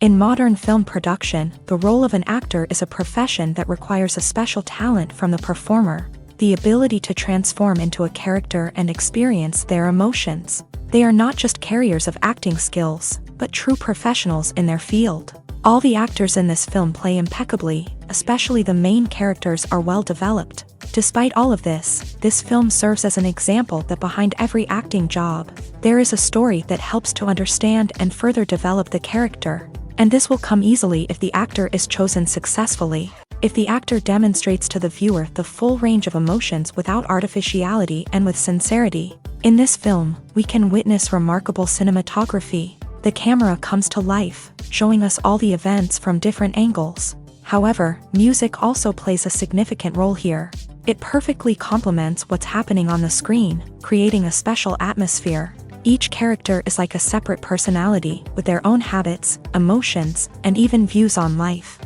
In modern film production, the role of an actor is a profession that requires a special talent from the performer, the ability to transform into a character and experience their emotions. They are not just carriers of acting skills, but true professionals in their field. All the actors in this film play impeccably, especially the main characters are well developed. Despite all of this film serves as an example that behind every acting job, there is a story that helps to understand and further develop the character. And this will come easily if the actor is chosen successfully. If the actor demonstrates to the viewer the full range of emotions without artificiality and with sincerity. In this film, we can witness remarkable cinematography. The camera comes to life, showing us all the events from different angles. However, music also plays a significant role here. It perfectly complements what's happening on the screen, creating a special atmosphere. Each character is like a separate personality, with their own habits, emotions, and even views on life.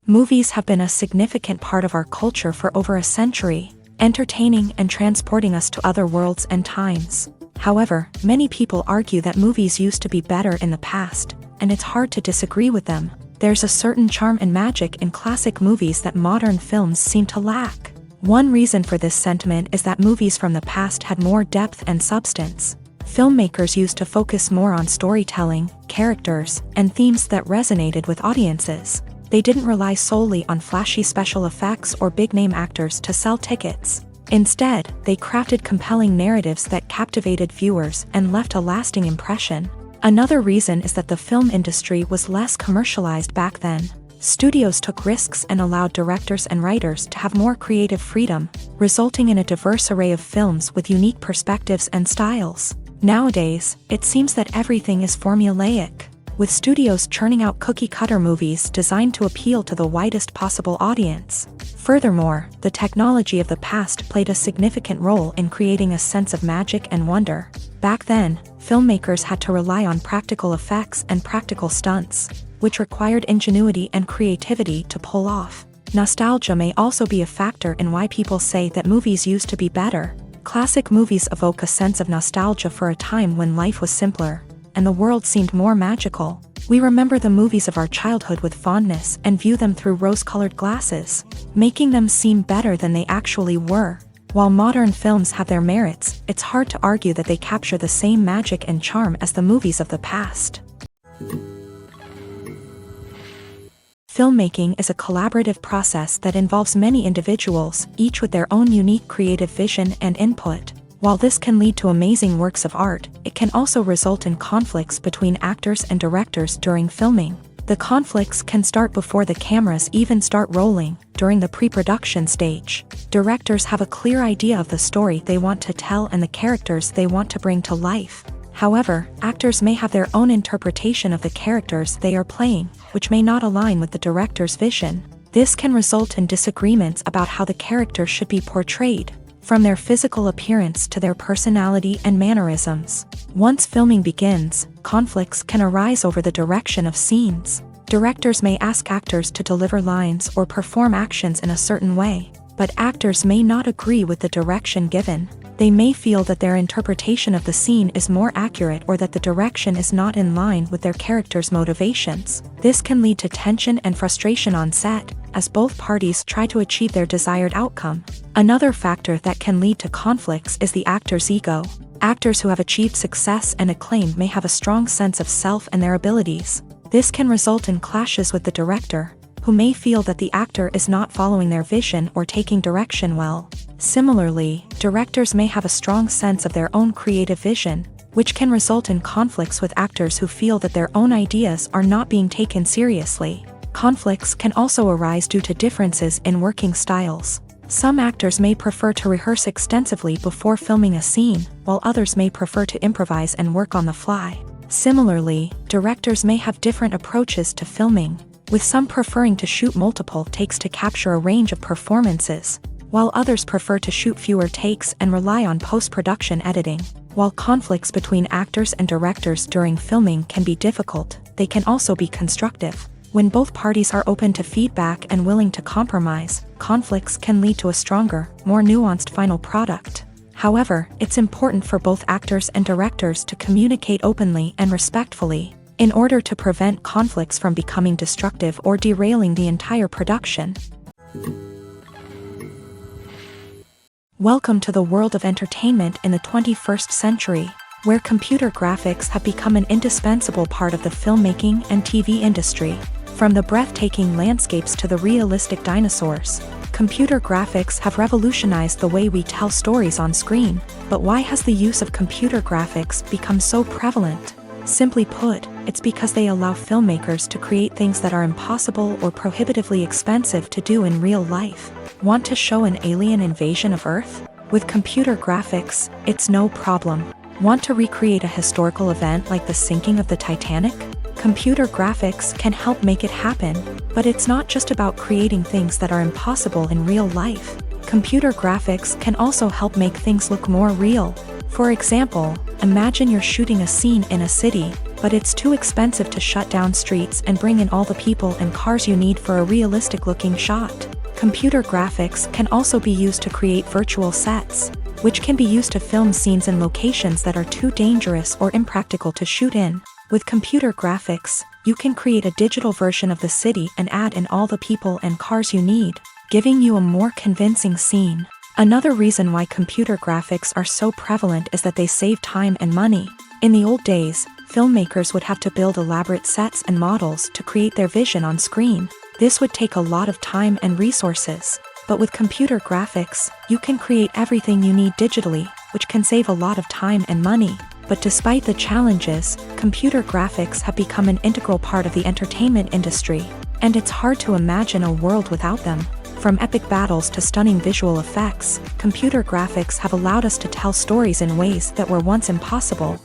Movies have been a significant part of our culture for over a century, entertaining and transporting us to other worlds and times. However, many people argue that movies used to be better in the past, and it's hard to disagree with them. There's a certain charm and magic in classic movies that modern films seem to lack. One reason for this sentiment is that movies from the past had more depth and substance. Filmmakers used to focus more on storytelling, characters, and themes that resonated with audiences. They didn't rely solely on flashy special effects or big-name actors to sell tickets. Instead, they crafted compelling narratives that captivated viewers and left a lasting impression. Another reason is that the film industry was less commercialized back then. Studios took risks and allowed directors and writers to have more creative freedom, resulting in a diverse array of films with unique perspectives and styles. Nowadays, it seems that everything is formulaic, with studios churning out cookie-cutter movies designed to appeal to the widest possible audience. Furthermore, the technology of the past played a significant role in creating a sense of magic and wonder. Back then, filmmakers had to rely on practical effects and practical stunts, which required ingenuity and creativity to pull off. Nostalgia may also be a factor in why people say that movies used to be better. Classic movies evoke a sense of nostalgia for a time when life was simpler, and the world seemed more magical. We remember the movies of our childhood with fondness and view them through rose-colored glasses, making them seem better than they actually were. While modern films have their merits, it's hard to argue that they capture the same magic and charm as the movies of the past. Filmmaking is a collaborative process that involves many individuals, each with their own unique creative vision and input. While this can lead to amazing works of art, it can also result in conflicts between actors and directors during filming. The conflicts can start before the cameras even start rolling, during the pre-production stage. Directors have a clear idea of the story they want to tell and the characters they want to bring to life. However, actors may have their own interpretation of the characters they are playing, which may not align with the director's vision. This can result in disagreements about how the character should be portrayed, from their physical appearance to their personality and mannerisms. Once filming begins, conflicts can arise over the direction of scenes. Directors may ask actors to deliver lines or perform actions in a certain way, but actors may not agree with the direction given. They may feel that their interpretation of the scene is more accurate or that the direction is not in line with their character's motivations. This can lead to tension and frustration on set, as both parties try to achieve their desired outcome. Another factor that can lead to conflicts is the actor's ego. Actors who have achieved success and acclaim may have a strong sense of self and their abilities. This can result in clashes with the director, who may feel that the actor is not following their vision or taking direction well. Similarly, directors may have a strong sense of their own creative vision, which can result in conflicts with actors who feel that their own ideas are not being taken seriously. Conflicts can also arise due to differences in working styles. Some actors may prefer to rehearse extensively before filming a scene, while others may prefer to improvise and work on the fly. Similarly, directors may have different approaches to filming, with some preferring to shoot multiple takes to capture a range of performances, while others prefer to shoot fewer takes and rely on post-production editing. While conflicts between actors and directors during filming can be difficult, they can also be constructive. When both parties are open to feedback and willing to compromise, conflicts can lead to a stronger, more nuanced final product. However, it's important for both actors and directors to communicate openly and respectfully, in order to prevent conflicts from becoming destructive or derailing the entire production. Welcome to the world of entertainment in the 21st century, where computer graphics have become an indispensable part of the filmmaking and TV industry. From the breathtaking landscapes to the realistic dinosaurs, computer graphics have revolutionized the way we tell stories on screen. But why has the use of computer graphics become so prevalent? Simply put, it's because they allow filmmakers to create things that are impossible or prohibitively expensive to do in real life. Want to show an alien invasion of Earth? With computer graphics, it's no problem. Want to recreate a historical event like the sinking of the Titanic? Computer graphics can help make it happen, but it's not just about creating things that are impossible in real life. Computer graphics can also help make things look more real. For example, imagine you're shooting a scene in a city, but it's too expensive to shut down streets and bring in all the people and cars you need for a realistic-looking shot. Computer graphics can also be used to create virtual sets, which can be used to film scenes in locations that are too dangerous or impractical to shoot in. With computer graphics, you can create a digital version of the city and add in all the people and cars you need, giving you a more convincing scene. Another reason why computer graphics are so prevalent is that they save time and money. In the old days, filmmakers would have to build elaborate sets and models to create their vision on screen. This would take a lot of time and resources. But with computer graphics, you can create everything you need digitally, which can save a lot of time and money. But despite the challenges, computer graphics have become an integral part of the entertainment industry, and it's hard to imagine a world without them. From epic battles to stunning visual effects, computer graphics have allowed us to tell stories in ways that were once impossible.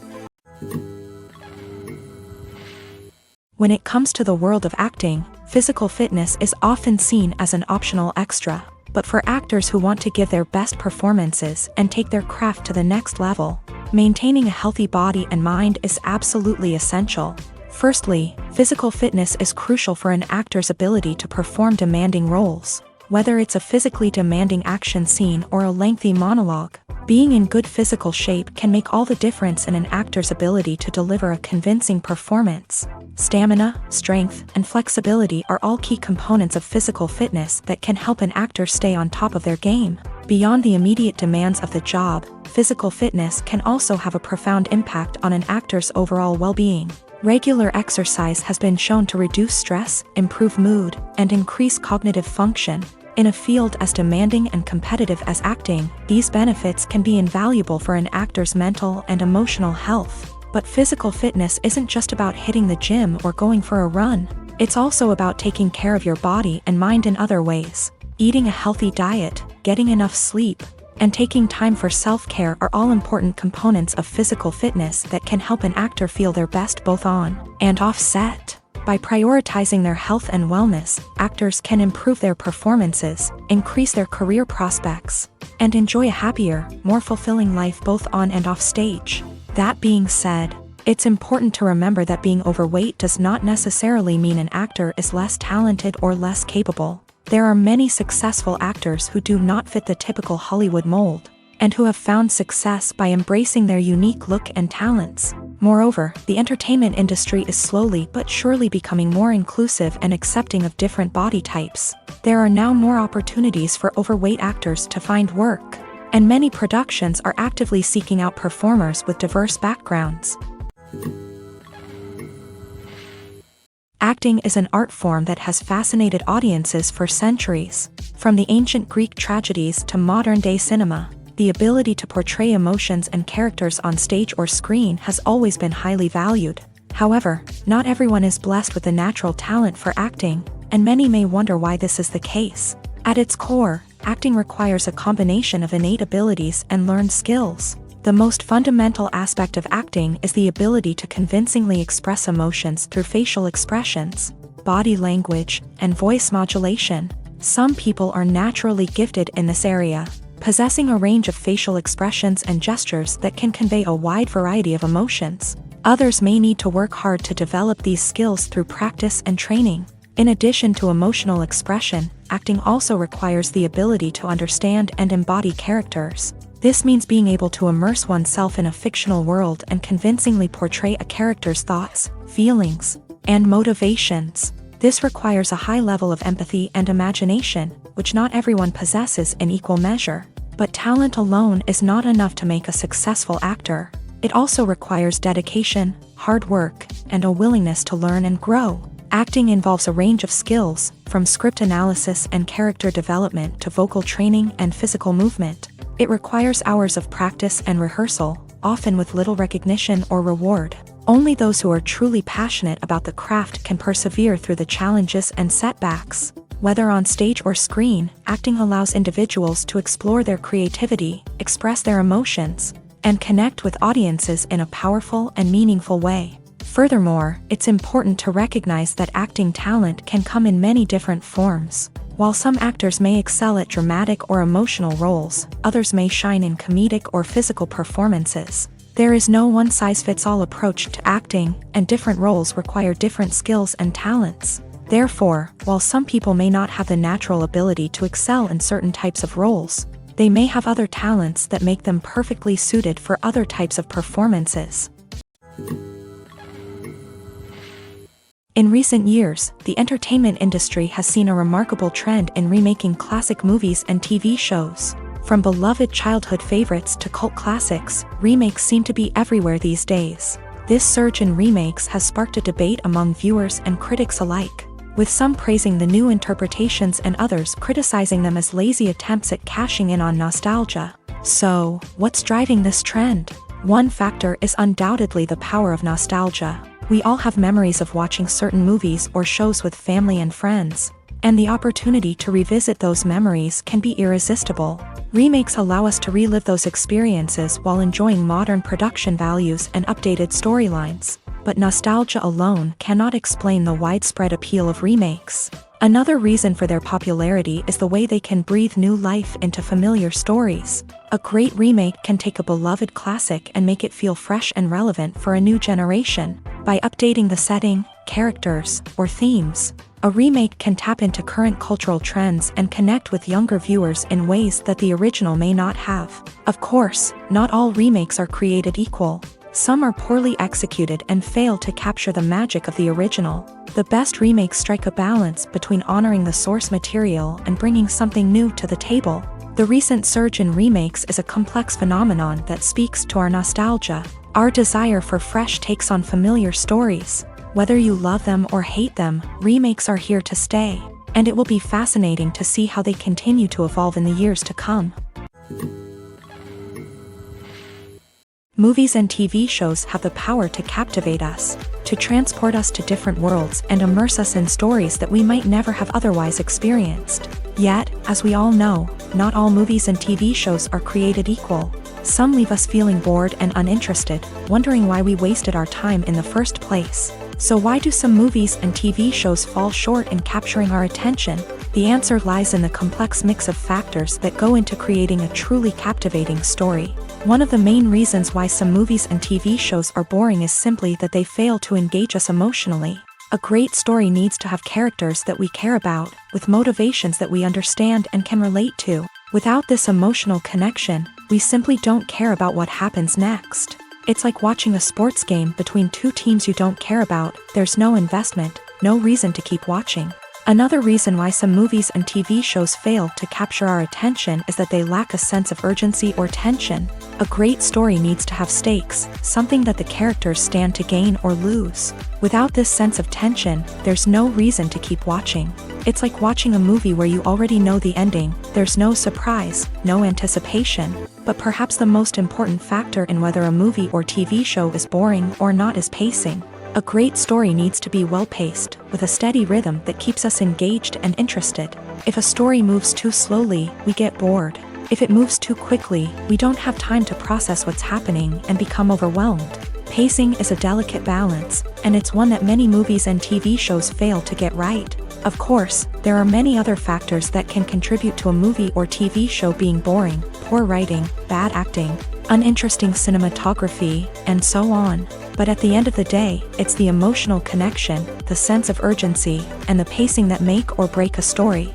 When it comes to the world of acting, physical fitness is often seen as an optional extra. But for actors who want to give their best performances and take their craft to the next level, maintaining a healthy body and mind is absolutely essential. Firstly, physical fitness is crucial for an actor's ability to perform demanding roles. Whether it's a physically demanding action scene or a lengthy monologue, being in good physical shape can make all the difference in an actor's ability to deliver a convincing performance. Stamina, strength, and flexibility are all key components of physical fitness that can help an actor stay on top of their game. Beyond the immediate demands of the job, physical fitness can also have a profound impact on an actor's overall well-being. Regular exercise has been shown to reduce stress, improve mood, and increase cognitive function. In a field as demanding and competitive as acting, these benefits can be invaluable for an actor's mental and emotional health. But physical fitness isn't just about hitting the gym or going for a run. It's also about taking care of your body and mind in other ways. Eating a healthy diet, getting enough sleep, and taking time for self-care are all important components of physical fitness that can help an actor feel their best both on and off set. By prioritizing their health and wellness, actors can improve their performances, increase their career prospects, and enjoy a happier, more fulfilling life both on and off stage. That being said, it's important to remember that being overweight does not necessarily mean an actor is less talented or less capable. There are many successful actors who do not fit the typical Hollywood mold, and who have found success by embracing their unique look and talents. Moreover, the entertainment industry is slowly but surely becoming more inclusive and accepting of different body types. There are now more opportunities for overweight actors to find work, and many productions are actively seeking out performers with diverse backgrounds. Acting is an art form that has fascinated audiences for centuries. From the ancient Greek tragedies to modern-day cinema, the ability to portray emotions and characters on stage or screen has always been highly valued. However, not everyone is blessed with a natural talent for acting, and many may wonder why this is the case. At its core, acting requires a combination of innate abilities and learned skills. The most fundamental aspect of acting is the ability to convincingly express emotions through facial expressions, body language, and voice modulation. Some people are naturally gifted in this area, possessing a range of facial expressions and gestures that can convey a wide variety of emotions. Others may need to work hard to develop these skills through practice and training. In addition to emotional expression, acting also requires the ability to understand and embody characters. This means being able to immerse oneself in a fictional world and convincingly portray a character's thoughts, feelings, and motivations. This requires a high level of empathy and imagination, which not everyone possesses in equal measure. But talent alone is not enough to make a successful actor. It also requires dedication, hard work, and a willingness to learn and grow. Acting involves a range of skills, from script analysis and character development to vocal training and physical movement. It requires hours of practice and rehearsal, often with little recognition or reward. Only those who are truly passionate about the craft can persevere through the challenges and setbacks. Whether on stage or screen, acting allows individuals to explore their creativity, express their emotions, and connect with audiences in a powerful and meaningful way. Furthermore, it's important to recognize that acting talent can come in many different forms. While some actors may excel at dramatic or emotional roles, others may shine in comedic or physical performances. There is no one-size-fits-all approach to acting, and different roles require different skills and talents. Therefore, while some people may not have the natural ability to excel in certain types of roles, they may have other talents that make them perfectly suited for other types of performances. In recent years, the entertainment industry has seen a remarkable trend in remaking classic movies and TV shows. From beloved childhood favorites to cult classics, remakes seem to be everywhere these days. This surge in remakes has sparked a debate among viewers and critics alike, with some praising the new interpretations and others criticizing them as lazy attempts at cashing in on nostalgia. So, what's driving this trend? One factor is undoubtedly the power of nostalgia. We all have memories of watching certain movies or shows with family and friends, and the opportunity to revisit those memories can be irresistible. Remakes allow us to relive those experiences while enjoying modern production values and updated storylines. But nostalgia alone cannot explain the widespread appeal of remakes. Another reason for their popularity is the way they can breathe new life into familiar stories. A great remake can take a beloved classic and make it feel fresh and relevant for a new generation. By updating the setting, characters, or themes, a remake can tap into current cultural trends and connect with younger viewers in ways that the original may not have. Of course, not all remakes are created equal. Some are poorly executed and fail to capture the magic of the original. The best remakes strike a balance between honoring the source material and bringing something new to the table. The recent surge in remakes is a complex phenomenon that speaks to our nostalgia, our desire for fresh takes on familiar stories. Whether you love them or hate them, remakes are here to stay, and it will be fascinating to see how they continue to evolve in the years to come. Movies and TV shows have the power to captivate us, to transport us to different worlds and immerse us in stories that we might never have otherwise experienced. Yet, as we all know, not all movies and TV shows are created equal. Some leave us feeling bored and uninterested, wondering why we wasted our time in the first place. So why do some movies and TV shows fall short in capturing our attention? The answer lies in the complex mix of factors that go into creating a truly captivating story. One of the main reasons why some movies and TV shows are boring is simply that they fail to engage us emotionally. A great story needs to have characters that we care about, with motivations that we understand and can relate to. Without this emotional connection, we simply don't care about what happens next. It's like watching a sports game between two teams you don't care about. There's no investment, no reason to keep watching. Another reason why some movies and TV shows fail to capture our attention is that they lack a sense of urgency or tension. A great story needs to have stakes, something that the characters stand to gain or lose. Without this sense of tension, there's no reason to keep watching. It's like watching a movie where you already know the ending, there's no surprise, no anticipation. But perhaps the most important factor in whether a movie or TV show is boring or not is pacing. A great story needs to be well-paced, with a steady rhythm that keeps us engaged and interested. If a story moves too slowly, we get bored. If it moves too quickly, we don't have time to process what's happening and become overwhelmed. Pacing is a delicate balance, and it's one that many movies and TV shows fail to get right. Of course, there are many other factors that can contribute to a movie or TV show being boring: poor writing, bad acting, uninteresting cinematography, and so on. But at the end of the day, it's the emotional connection, the sense of urgency, and the pacing that make or break a story.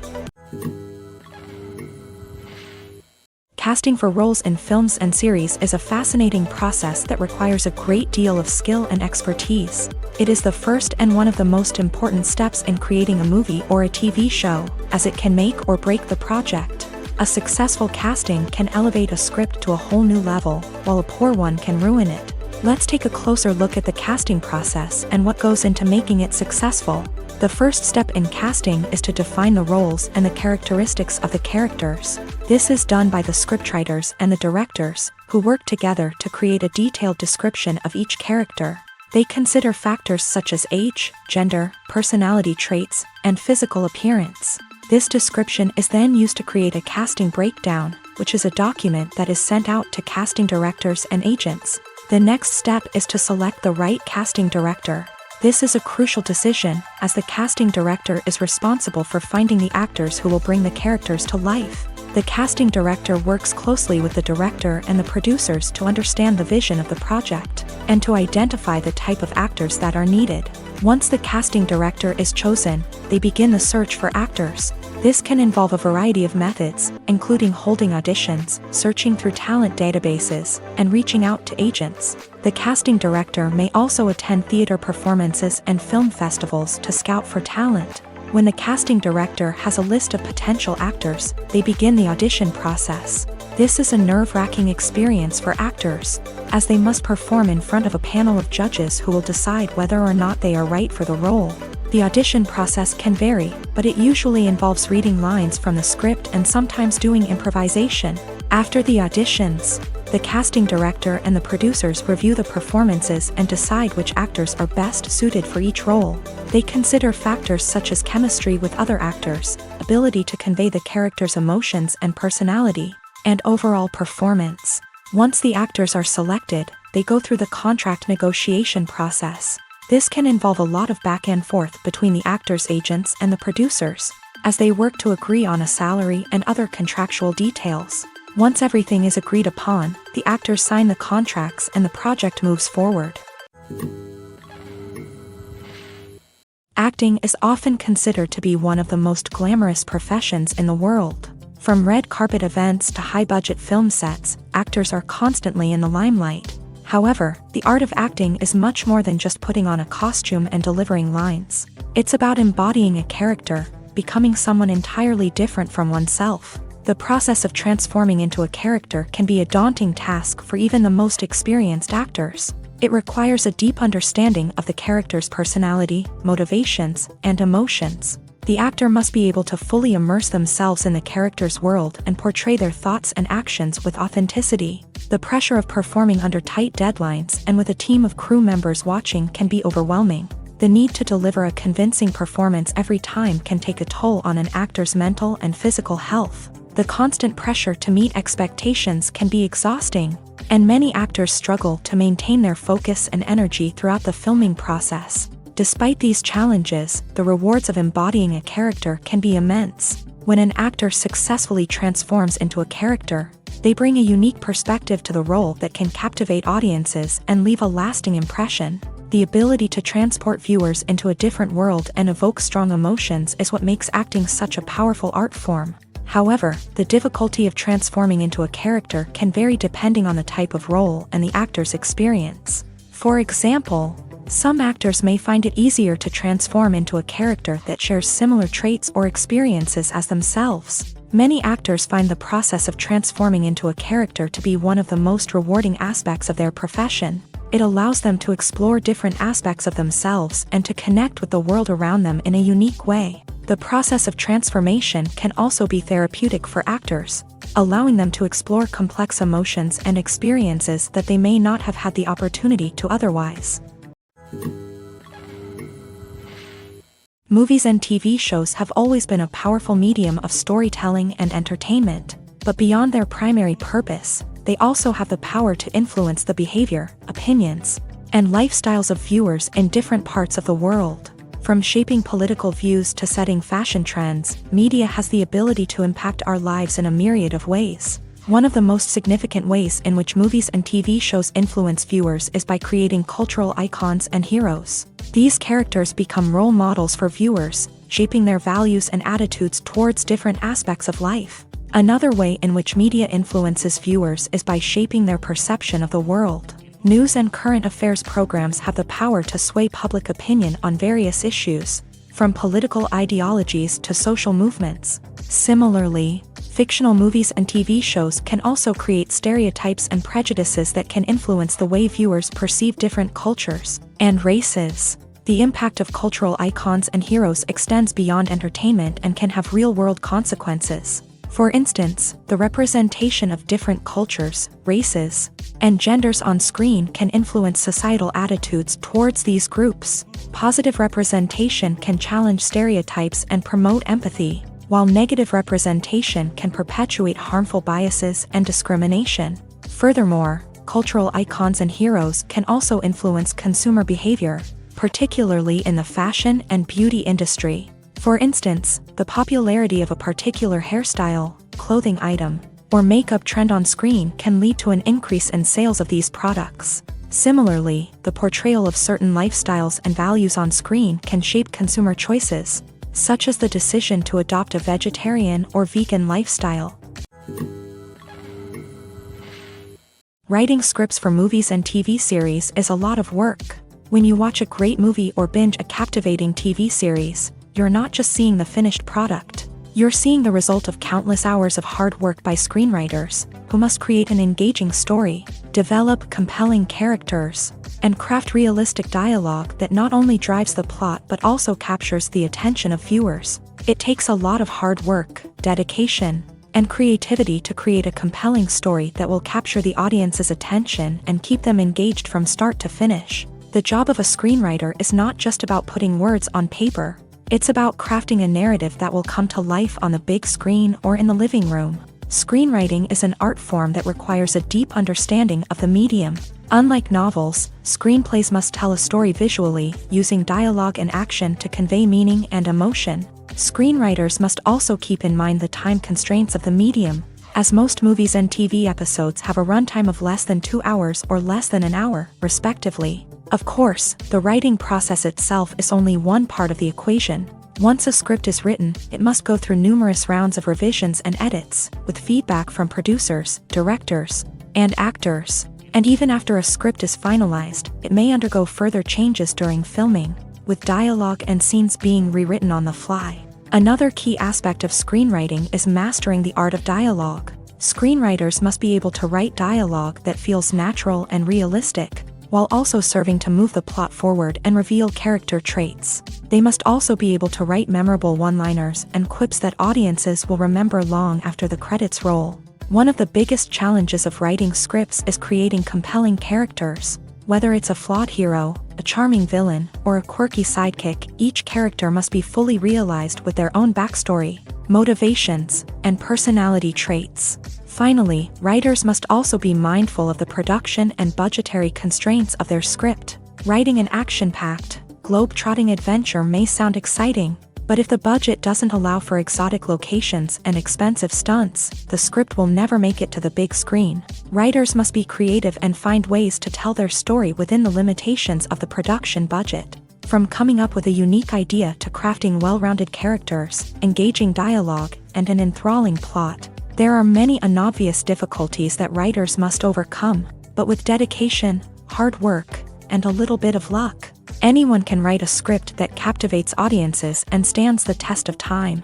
Casting for roles in films and series is a fascinating process that requires a great deal of skill and expertise. It is the first and one of the most important steps in creating a movie or a TV show, as it can make or break the project. A successful casting can elevate a script to a whole new level, while a poor one can ruin it. Let's take a closer look at the casting process and what goes into making it successful. The first step in casting is to define the roles and the characteristics of the characters. This is done by the scriptwriters and the directors, who work together to create a detailed description of each character. They consider factors such as age, gender, personality traits, and physical appearance. This description is then used to create a casting breakdown, which is a document that is sent out to casting directors and agents. The next step is to select the right casting director. This is a crucial decision, as the casting director is responsible for finding the actors who will bring the characters to life. The casting director works closely with the director and the producers to understand the vision of the project, and to identify the type of actors that are needed. Once the casting director is chosen, they begin the search for actors. This can involve a variety of methods, including holding auditions, searching through talent databases, and reaching out to agents. The casting director may also attend theater performances and film festivals to scout for talent. When the casting director has a list of potential actors, they begin the audition process. This is a nerve-wracking experience for actors, as they must perform in front of a panel of judges who will decide whether or not they are right for the role. The audition process can vary, but it usually involves reading lines from the script and sometimes doing improvisation. After the auditions, the casting director and the producers review the performances and decide which actors are best suited for each role. They consider factors such as chemistry with other actors, ability to convey the character's emotions and personality, and overall performance. Once the actors are selected, they go through the contract negotiation process. This can involve a lot of back and forth between the actors' agents and the producers, as they work to agree on a salary and other contractual details. Once everything is agreed upon, the actors sign the contracts and the project moves forward. Acting is often considered to be one of the most glamorous professions in the world. From red carpet events to high-budget film sets, actors are constantly in the limelight. However, the art of acting is much more than just putting on a costume and delivering lines. It's about embodying a character, becoming someone entirely different from oneself. The process of transforming into a character can be a daunting task for even the most experienced actors. It requires a deep understanding of the character's personality, motivations, and emotions. The actor must be able to fully immerse themselves in the character's world and portray their thoughts and actions with authenticity. The pressure of performing under tight deadlines and with a team of crew members watching can be overwhelming. The need to deliver a convincing performance every time can take a toll on an actor's mental and physical health. The constant pressure to meet expectations can be exhausting, and many actors struggle to maintain their focus and energy throughout the filming process. Despite these challenges, the rewards of embodying a character can be immense. When an actor successfully transforms into a character, they bring a unique perspective to the role that can captivate audiences and leave a lasting impression. The ability to transport viewers into a different world and evoke strong emotions is what makes acting such a powerful art form. However, the difficulty of transforming into a character can vary depending on the type of role and the actor's experience. For example, Some actors may find it easier to transform into a character that shares similar traits or experiences as themselves. Many actors find the process of transforming into a character to be one of the most rewarding aspects of their profession. It allows them to explore different aspects of themselves and to connect with the world around them in a unique way. The process of transformation can also be therapeutic for actors, allowing them to explore complex emotions and experiences that they may not have had the opportunity to otherwise. Movies and TV shows have always been a powerful medium of storytelling and entertainment, but beyond their primary purpose, they also have the power to influence the behavior, opinions, and lifestyles of viewers in different parts of the world. From shaping political views to setting fashion trends, media has the ability to impact our lives in a myriad of ways. One of the most significant ways in which movies and TV shows influence viewers is by creating cultural icons and heroes. These characters become role models for viewers, shaping their values and attitudes towards different aspects of life. Another way in which media influences viewers is by shaping their perception of the world. News and current affairs programs have the power to sway public opinion on various issues, from political ideologies to social movements. Similarly, fictional movies and TV shows can also create stereotypes and prejudices that can influence the way viewers perceive different cultures and races. The impact of cultural icons and heroes extends beyond entertainment and can have real-world consequences. For instance, the representation of different cultures, races, and genders on screen can influence societal attitudes towards these groups. Positive representation can challenge stereotypes and promote empathy, while negative representation can perpetuate harmful biases and discrimination. Furthermore, cultural icons and heroes can also influence consumer behavior, particularly in the fashion and beauty industry. For instance, the popularity of a particular hairstyle, clothing item, or makeup trend on screen can lead to an increase in sales of these products. Similarly, the portrayal of certain lifestyles and values on screen can shape consumer choices, such as the decision to adopt a vegetarian or vegan lifestyle. Writing scripts for movies and TV series is a lot of work. When you watch a great movie or binge a captivating TV series, you're not just seeing the finished product. You're seeing the result of countless hours of hard work by screenwriters, who must create an engaging story, develop compelling characters, and craft realistic dialogue that not only drives the plot but also captures the attention of viewers. It takes a lot of hard work, dedication, and creativity to create a compelling story that will capture the audience's attention and keep them engaged from start to finish. The job of a screenwriter is not just about putting words on paper. It's about crafting a narrative that will come to life on the big screen or in the living room. Screenwriting is an art form that requires a deep understanding of the medium. Unlike novels, screenplays must tell a story visually, using dialogue and action to convey meaning and emotion. Screenwriters must also keep in mind the time constraints of the medium, as most movies and TV episodes have a runtime of less than 2 hours or less than an hour, respectively. Of course, the writing process itself is only one part of the equation. Once a script is written, it must go through numerous rounds of revisions and edits, with feedback from producers, directors, and actors. And even after a script is finalized, it may undergo further changes during filming, with dialogue and scenes being rewritten on the fly. Another key aspect of screenwriting is mastering the art of dialogue. Screenwriters must be able to write dialogue that feels natural and realistic, while also serving to move the plot forward and reveal character traits. They must also be able to write memorable one-liners and quips that audiences will remember long after the credits roll. One of the biggest challenges of writing scripts is creating compelling characters. Whether it's a flawed hero, a charming villain, or a quirky sidekick, each character must be fully realized with their own backstory, motivations, and personality traits. Finally, writers must also be mindful of the production and budgetary constraints of their script. Writing an action-packed, globe-trotting adventure may sound exciting, but if the budget doesn't allow for exotic locations and expensive stunts, the script will never make it to the big screen. Writers must be creative and find ways to tell their story within the limitations of the production budget. From coming up with a unique idea to crafting well-rounded characters, engaging dialogue, and an enthralling plot, there are many unobvious difficulties that writers must overcome, but with dedication, hard work, and a little bit of luck, Anyone can write a script that captivates audiences and stands the test of time.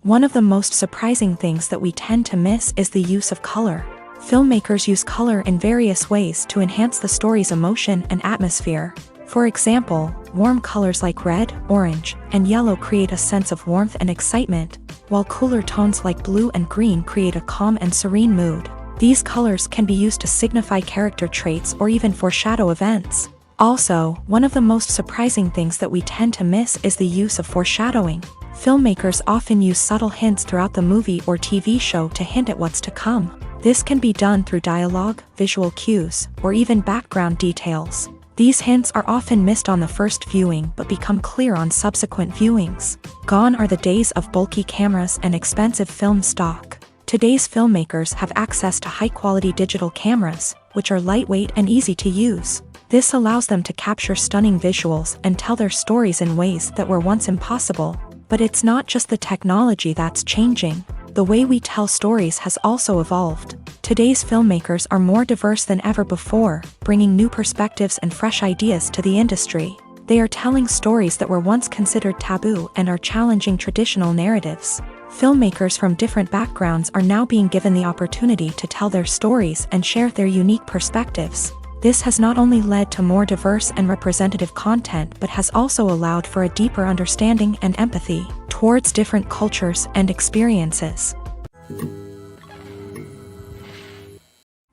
One of the most surprising things that we tend to miss is the use of color. Filmmakers use color in various ways to enhance the story's emotion and atmosphere. For example, warm colors like red, orange, and yellow create a sense of warmth and excitement, while cooler tones like blue and green create a calm and serene mood. These colors can be used to signify character traits or even foreshadow events. Also, one of the most surprising things that we tend to miss is the use of foreshadowing. Filmmakers often use subtle hints throughout the movie or TV show to hint at what's to come. This can be done through dialogue, visual cues, or even background details. These hints are often missed on the first viewing but become clear on subsequent viewings. Gone are the days of bulky cameras and expensive film stock. Today's filmmakers have access to high-quality digital cameras, which are lightweight and easy to use. This allows them to capture stunning visuals and tell their stories in ways that were once impossible. But it's not just the technology that's changing. The way we tell stories has also evolved. Today's filmmakers are more diverse than ever before, bringing new perspectives and fresh ideas to the industry. They are telling stories that were once considered taboo and are challenging traditional narratives. Filmmakers from different backgrounds are now being given the opportunity to tell their stories and share their unique perspectives. This has not only led to more diverse and representative content but has also allowed for a deeper understanding and empathy towards different cultures and experiences.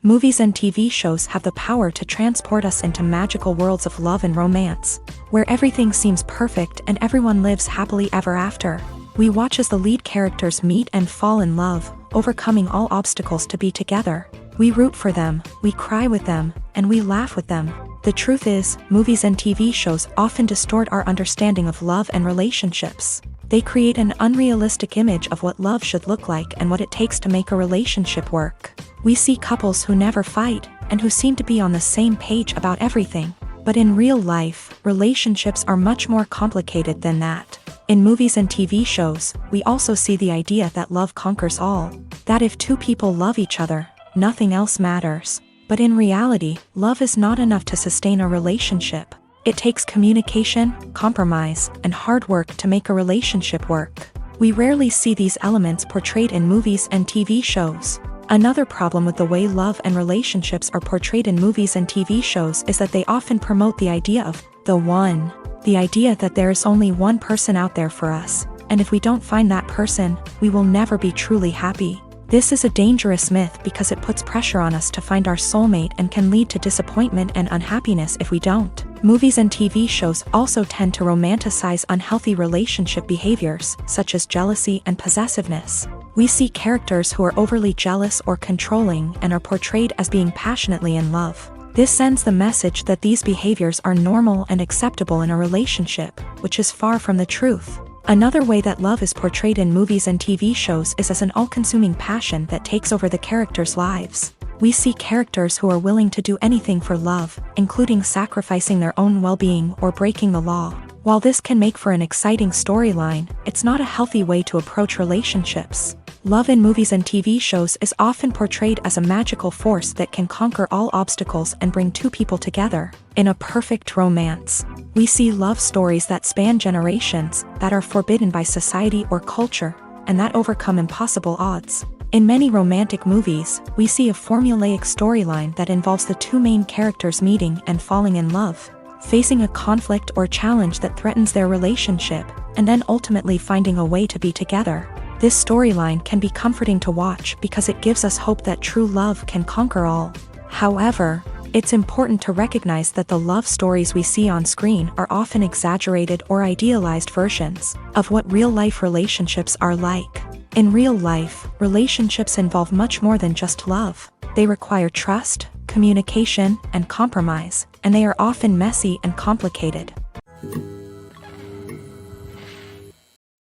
Movies and TV shows have the power to transport us into magical worlds of love and romance, where everything seems perfect and everyone lives happily ever after. We watch as the lead characters meet and fall in love, overcoming all obstacles to be together. We root for them, we cry with them, and we laugh with them. The truth is, movies and TV shows often distort our understanding of love and relationships. They create an unrealistic image of what love should look like and what it takes to make a relationship work. We see couples who never fight, and who seem to be on the same page about everything. But in real life, relationships are much more complicated than that. In movies and TV shows, we also see the idea that love conquers all. That if two people love each other, nothing else matters. But in reality, love is not enough to sustain a relationship. It takes communication, compromise, and hard work to make a relationship work. We rarely see these elements portrayed in movies and TV shows. Another problem with the way love and relationships are portrayed in movies and TV shows is that they often promote the idea of the one. The idea that there is only one person out there for us, and if we don't find that person, we will never be truly happy. This is a dangerous myth because it puts pressure on us to find our soulmate and can lead to disappointment and unhappiness if we don't. Movies and TV shows also tend to romanticize unhealthy relationship behaviors, such as jealousy and possessiveness. We see characters who are overly jealous or controlling and are portrayed as being passionately in love. This sends the message that these behaviors are normal and acceptable in a relationship, which is far from the truth. Another way that love is portrayed in movies and TV shows is as an all-consuming passion that takes over the characters' lives. We see characters who are willing to do anything for love, including sacrificing their own well-being or breaking the law. While this can make for an exciting storyline, it's not a healthy way to approach relationships. Love in movies and TV shows is often portrayed as a magical force that can conquer all obstacles and bring two people together in a perfect romance. We see love stories that span generations, that are forbidden by society or culture, and that overcome impossible odds. In many romantic movies, we see a formulaic storyline that involves the two main characters meeting and falling in love, facing a conflict or challenge that threatens their relationship, and then ultimately finding a way to be together. This storyline can be comforting to watch because it gives us hope that true love can conquer all. However, it's important to recognize that the love stories we see on screen are often exaggerated or idealized versions of what real-life relationships are like. In real life, relationships involve much more than just love. They require trust, communication, and compromise, and they are often messy and complicated.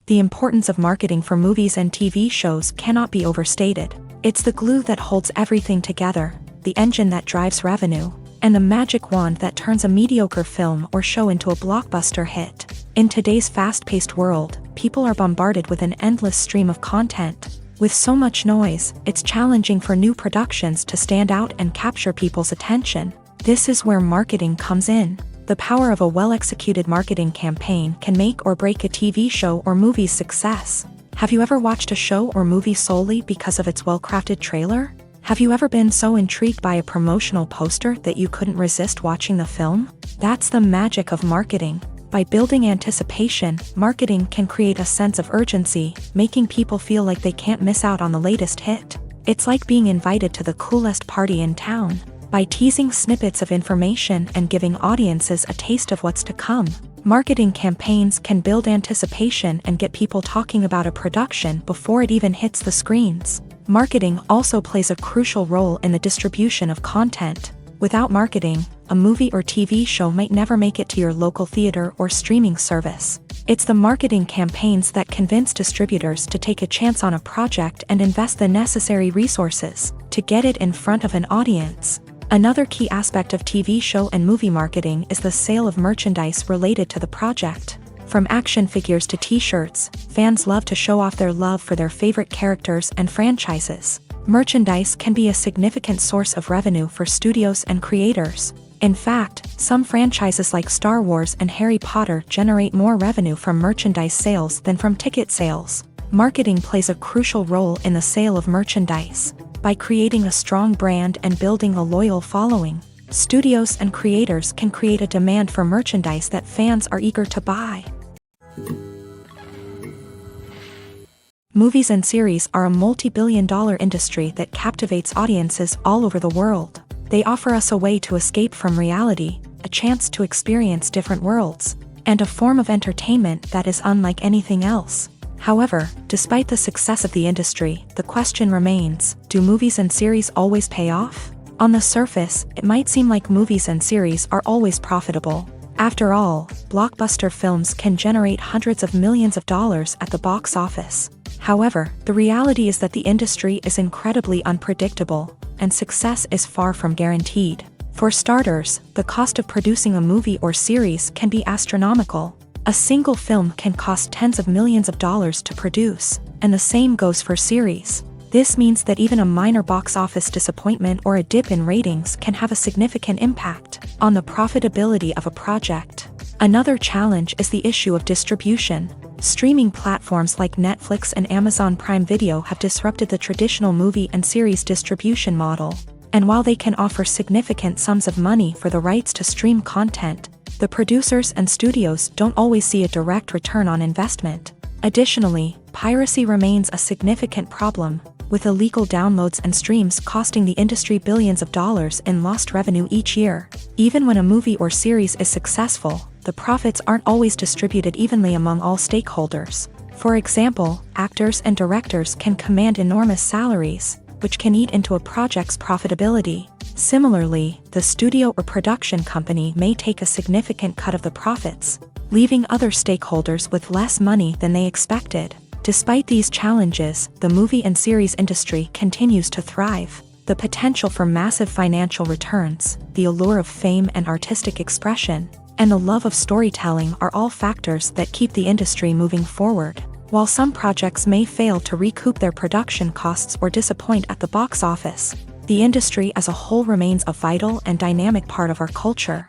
The importance of marketing for movies and TV shows cannot be overstated. It's the glue that holds everything together, the engine that drives revenue, and the magic wand that turns a mediocre film or show into a blockbuster hit. In today's fast-paced world, people are bombarded with an endless stream of content. With so much noise, it's challenging for new productions to stand out and capture people's attention. This is where marketing comes in. The power of a well-executed marketing campaign can make or break a TV show or movie's success. Have you ever watched a show or movie solely because of its well-crafted trailer? Have you ever been so intrigued by a promotional poster that you couldn't resist watching the film? That's the magic of marketing. By building anticipation, marketing can create a sense of urgency, making people feel like they can't miss out on the latest hit. It's like being invited to the coolest party in town. By teasing snippets of information and giving audiences a taste of what's to come, marketing campaigns can build anticipation and get people talking about a production before it even hits the screens. Marketing also plays a crucial role in the distribution of content. Without marketing, a movie or TV show might never make it to your local theater or streaming service. It's the marketing campaigns that convince distributors to take a chance on a project and invest the necessary resources to get it in front of an audience. Another key aspect of TV show and movie marketing is the sale of merchandise related to the project. From action figures to t-shirts, fans love to show off their love for their favorite characters and franchises. Merchandise can be a significant source of revenue for studios and creators. In fact, some franchises like Star Wars and Harry Potter generate more revenue from merchandise sales than from ticket sales. Marketing plays a crucial role in the sale of merchandise. By creating a strong brand and building a loyal following, studios and creators can create a demand for merchandise that fans are eager to buy. Movies and series are a multi-billion-dollar industry that captivates audiences all over the world. They offer us a way to escape from reality, a chance to experience different worlds, and a form of entertainment that is unlike anything else. However, despite the success of the industry, the question remains, do movies and series always pay off? On the surface, it might seem like movies and series are always profitable. After all, blockbuster films can generate hundreds of millions of dollars at the box office. However, the reality is that the industry is incredibly unpredictable, and success is far from guaranteed. For starters, the cost of producing a movie or series can be astronomical. A single film can cost tens of millions of dollars to produce, and the same goes for series. This means that even a minor box office disappointment or a dip in ratings can have a significant impact on the profitability of a project. Another challenge is the issue of distribution. Streaming platforms like Netflix and Amazon Prime Video have disrupted the traditional movie and series distribution model. And while they can offer significant sums of money for the rights to stream content, the producers and studios don't always see a direct return on investment. Additionally, piracy remains a significant problem, with illegal downloads and streams costing the industry billions of dollars in lost revenue each year. Even when a movie or series is successful, the profits aren't always distributed evenly among all stakeholders. For example, actors and directors can command enormous salaries, which can eat into a project's profitability. Similarly, the studio or production company may take a significant cut of the profits, leaving other stakeholders with less money than they expected. Despite these challenges, the movie and series industry continues to thrive. The potential for massive financial returns, the allure of fame and artistic expression, and the love of storytelling are all factors that keep the industry moving forward. While some projects may fail to recoup their production costs or disappoint at the box office, the industry as a whole remains a vital and dynamic part of our culture.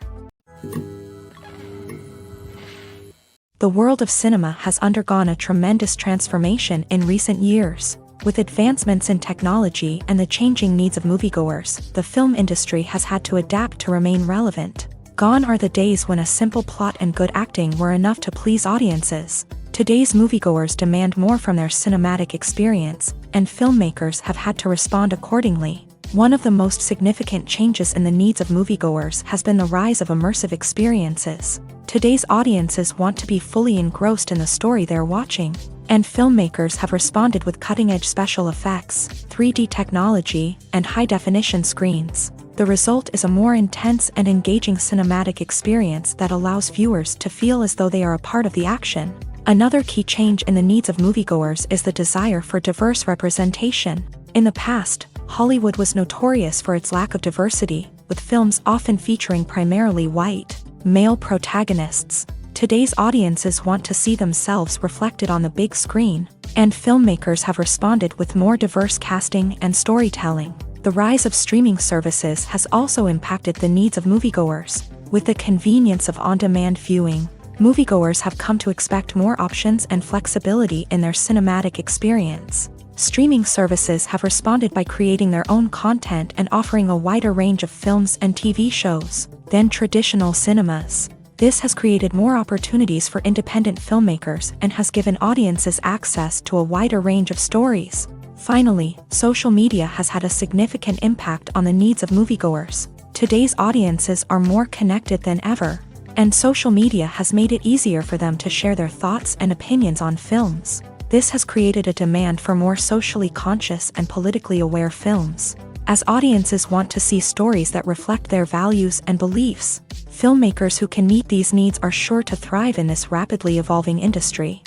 The world of cinema has undergone a tremendous transformation in recent years. With advancements in technology and the changing needs of moviegoers, the film industry has had to adapt to remain relevant. Gone are the days when a simple plot and good acting were enough to please audiences. Today's moviegoers demand more from their cinematic experience, and filmmakers have had to respond accordingly. One of the most significant changes in the needs of moviegoers has been the rise of immersive experiences. Today's audiences want to be fully engrossed in the story they're watching, and filmmakers have responded with cutting-edge special effects, 3D technology, and high-definition screens. The result is a more intense and engaging cinematic experience that allows viewers to feel as though they are a part of the action. Another key change in the needs of moviegoers is the desire for diverse representation. In the past, Hollywood was notorious for its lack of diversity, with films often featuring primarily white, male protagonists. Today's audiences want to see themselves reflected on the big screen, and filmmakers have responded with more diverse casting and storytelling. The rise of streaming services has also impacted the needs of moviegoers. With the convenience of on-demand viewing, moviegoers have come to expect more options and flexibility in their cinematic experience. Streaming services have responded by creating their own content and offering a wider range of films and TV shows than traditional cinemas. This has created more opportunities for independent filmmakers and has given audiences access to a wider range of stories. Finally, social media has had a significant impact on the needs of moviegoers. Today's audiences are more connected than ever, and social media has made it easier for them to share their thoughts and opinions on films. This has created a demand for more socially conscious and politically aware films. As audiences want to see stories that reflect their values and beliefs, filmmakers who can meet these needs are sure to thrive in this rapidly evolving industry.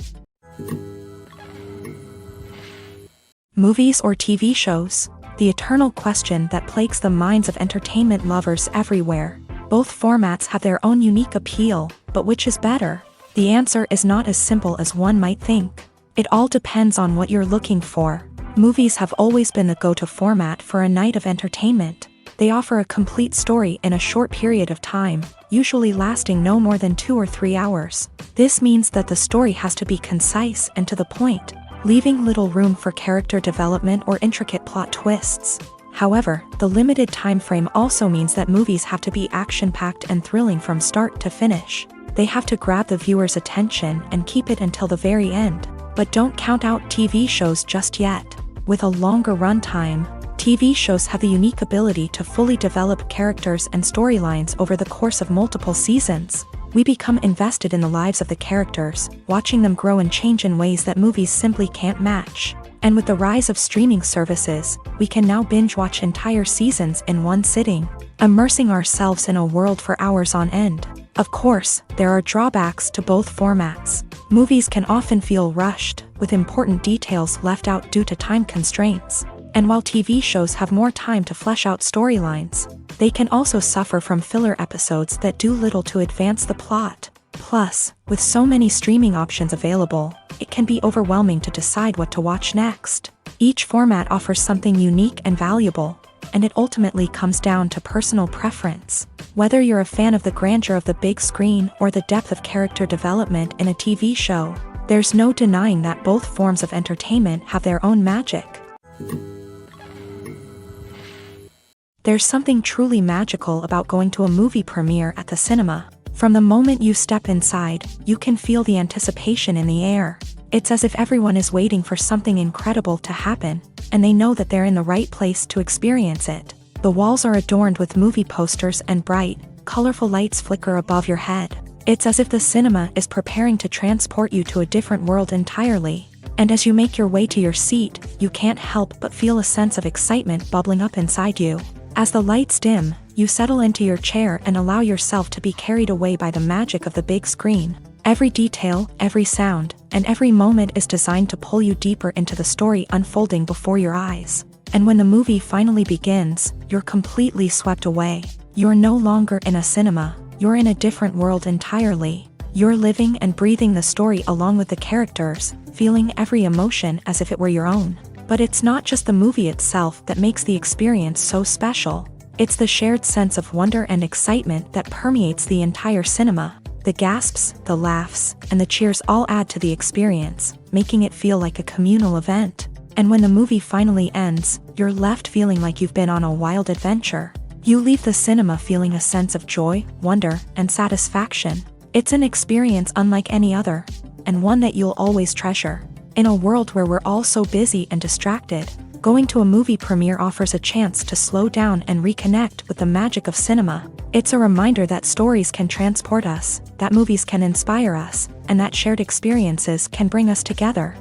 Movies or TV shows? The eternal question that plagues the minds of entertainment lovers everywhere. Both formats have their own unique appeal, but which is better? The answer is not as simple as one might think. It all depends on what you're looking for. Movies have always been the go-to format for a night of entertainment. They offer a complete story in a short period of time, usually lasting no more than 2 or 3 hours. This means that the story has to be concise and to the point, leaving little room for character development or intricate plot twists. However, the limited time frame also means that movies have to be action-packed and thrilling from start to finish. They have to grab the viewer's attention and keep it until the very end. But don't count out TV shows just yet. With a longer runtime, TV shows have the unique ability to fully develop characters and storylines over the course of multiple seasons. We become invested in the lives of the characters, watching them grow and change in ways that movies simply can't match. And with the rise of streaming services, we can now binge-watch entire seasons in one sitting, immersing ourselves in a world for hours on end. Of course, there are drawbacks to both formats. Movies can often feel rushed, with important details left out due to time constraints. And while TV shows have more time to flesh out storylines, they can also suffer from filler episodes that do little to advance the plot. Plus, with so many streaming options available, it can be overwhelming to decide what to watch next. Each format offers something unique and valuable, and it ultimately comes down to personal preference. Whether you're a fan of the grandeur of the big screen or the depth of character development in a TV show, there's no denying that both forms of entertainment have their own magic. There's something truly magical about going to a movie premiere at the cinema. From the moment you step inside, you can feel the anticipation in the air. It's as if everyone is waiting for something incredible to happen, and they know that they're in the right place to experience it. The walls are adorned with movie posters and bright, colorful lights flicker above your head. It's as if the cinema is preparing to transport you to a different world entirely. And as you make your way to your seat, you can't help but feel a sense of excitement bubbling up inside you. As the lights dim, you settle into your chair and allow yourself to be carried away by the magic of the big screen. Every detail, every sound, and every moment is designed to pull you deeper into the story unfolding before your eyes. And when the movie finally begins, you're completely swept away. You're no longer in a cinema, you're in a different world entirely. You're living and breathing the story along with the characters, feeling every emotion as if it were your own. But it's not just the movie itself that makes the experience so special. It's the shared sense of wonder and excitement that permeates the entire cinema. The gasps, the laughs, and the cheers all add to the experience, making it feel like a communal event. And when the movie finally ends, you're left feeling like you've been on a wild adventure. You leave the cinema feeling a sense of joy, wonder, and satisfaction. It's an experience unlike any other, and one that you'll always treasure. In a world where we're all so busy and distracted, going to a movie premiere offers a chance to slow down and reconnect with the magic of cinema. It's a reminder that stories can transport us, that movies can inspire us, and that shared experiences can bring us together.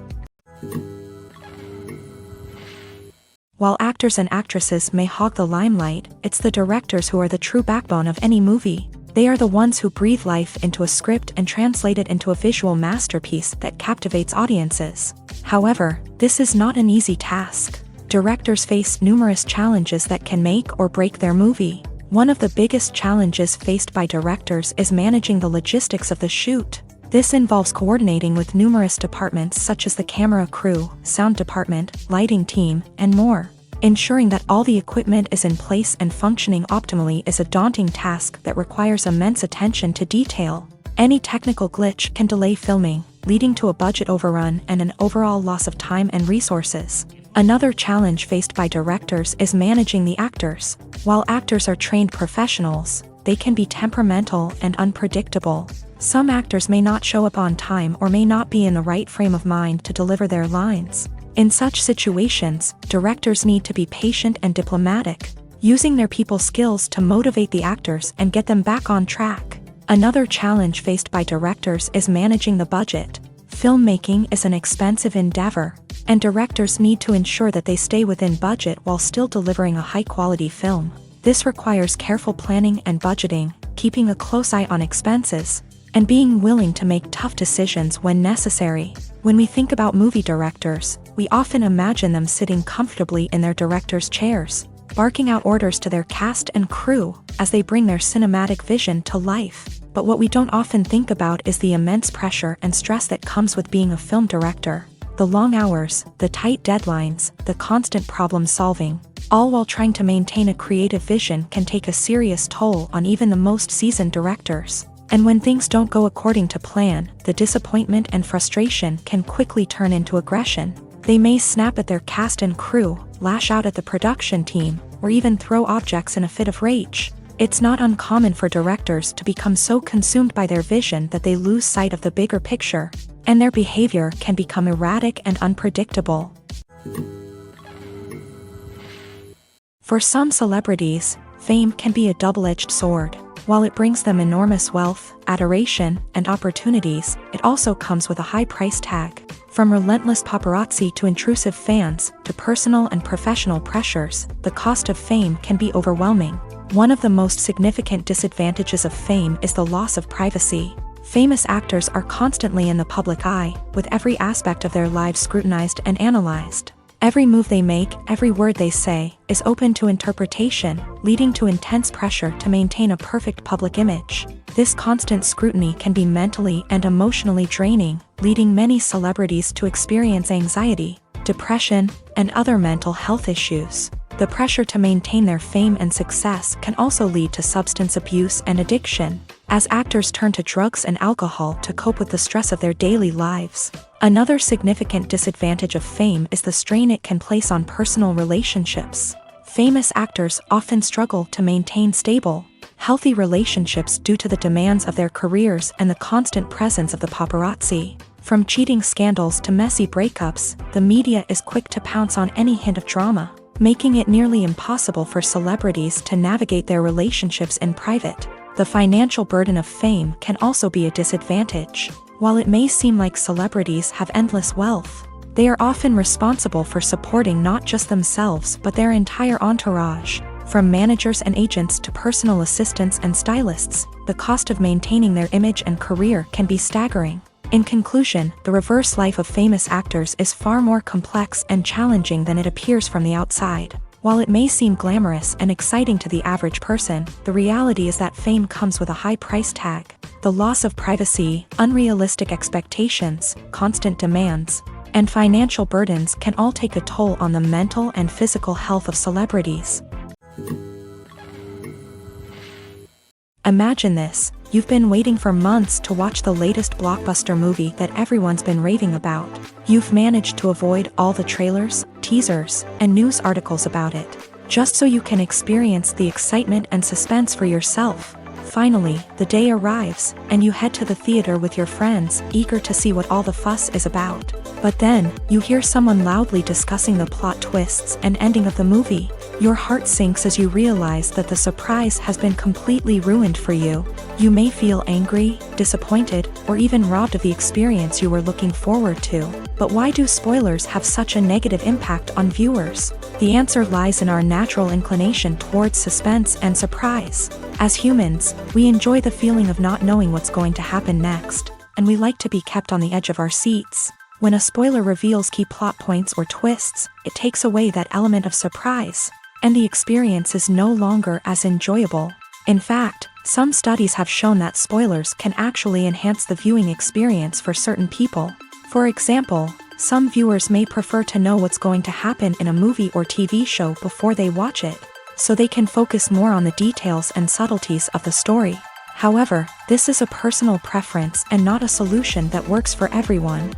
While actors and actresses may hog the limelight, it's the directors who are the true backbone of any movie. They are the ones who breathe life into a script and translate it into a visual masterpiece that captivates audiences. However, this is not an easy task. Directors face numerous challenges that can make or break their movie. One of the biggest challenges faced by directors is managing the logistics of the shoot. This involves coordinating with numerous departments such as the camera crew, sound department, lighting team, and more. Ensuring that all the equipment is in place and functioning optimally is a daunting task that requires immense attention to detail. Any technical glitch can delay filming, leading to a budget overrun and an overall loss of time and resources. Another challenge faced by directors is managing the actors. While actors are trained professionals, they can be temperamental and unpredictable. Some actors may not show up on time or may not be in the right frame of mind to deliver their lines. In such situations, directors need to be patient and diplomatic, using their people skills to motivate the actors and get them back on track. Another challenge faced by directors is managing the budget. Filmmaking is an expensive endeavor, and directors need to ensure that they stay within budget while still delivering a high-quality film. This requires careful planning and budgeting, keeping a close eye on expenses, and being willing to make tough decisions when necessary. When we think about movie directors, we often imagine them sitting comfortably in their director's chairs, barking out orders to their cast and crew as they bring their cinematic vision to life. But what we don't often think about is the immense pressure and stress that comes with being a film director. The long hours, the tight deadlines, the constant problem solving, all while trying to maintain a creative vision can take a serious toll on even the most seasoned directors. And when things don't go according to plan, the disappointment and frustration can quickly turn into aggression. They may snap at their cast and crew, lash out at the production team, or even throw objects in a fit of rage. It's not uncommon for directors to become so consumed by their vision that they lose sight of the bigger picture, and their behavior can become erratic and unpredictable. For some celebrities, fame can be a double-edged sword. While it brings them enormous wealth, adoration, and opportunities, it also comes with a high price tag. From relentless paparazzi to intrusive fans, to personal and professional pressures, the cost of fame can be overwhelming. One of the most significant disadvantages of fame is the loss of privacy. Famous actors are constantly in the public eye, with every aspect of their lives scrutinized and analyzed. Every move they make, every word they say, is open to interpretation, leading to intense pressure to maintain a perfect public image. This constant scrutiny can be mentally and emotionally draining, leading many celebrities to experience anxiety, depression, and other mental health issues. The pressure to maintain their fame and success can also lead to substance abuse and addiction, as actors turn to drugs and alcohol to cope with the stress of their daily lives. Another significant disadvantage of fame is the strain it can place on personal relationships. Famous actors often struggle to maintain stable, healthy relationships due to the demands of their careers and the constant presence of the paparazzi. From cheating scandals to messy breakups, the media is quick to pounce on any hint of drama, making it nearly impossible for celebrities to navigate their relationships in private. The financial burden of fame can also be a disadvantage. While it may seem like celebrities have endless wealth, they are often responsible for supporting not just themselves but their entire entourage. From managers and agents to personal assistants and stylists, the cost of maintaining their image and career can be staggering. In conclusion, the reverse life of famous actors is far more complex and challenging than it appears from the outside. While it may seem glamorous and exciting to the average person, the reality is that fame comes with a high price tag. The loss of privacy, unrealistic expectations, constant demands, and financial burdens can all take a toll on the mental and physical health of celebrities. Imagine this. You've been waiting for months to watch the latest blockbuster movie that everyone's been raving about. You've managed to avoid all the trailers, teasers, and news articles about it, just so you can experience the excitement and suspense for yourself. Finally, the day arrives, and you head to the theater with your friends, eager to see what all the fuss is about. But then, you hear someone loudly discussing the plot twists and ending of the movie. Your heart sinks as you realize that the surprise has been completely ruined for you. You may feel angry, disappointed, or even robbed of the experience you were looking forward to. But why do spoilers have such a negative impact on viewers? The answer lies in our natural inclination towards suspense and surprise. As humans, we enjoy the feeling of not knowing what's going to happen next, and we like to be kept on the edge of our seats. When a spoiler reveals key plot points or twists, it takes away that element of surprise, and the experience is no longer as enjoyable. In fact, some studies have shown that spoilers can actually enhance the viewing experience for certain people. For example, some viewers may prefer to know what's going to happen in a movie or TV show before they watch it, so they can focus more on the details and subtleties of the story. However, this is a personal preference and not a solution that works for everyone.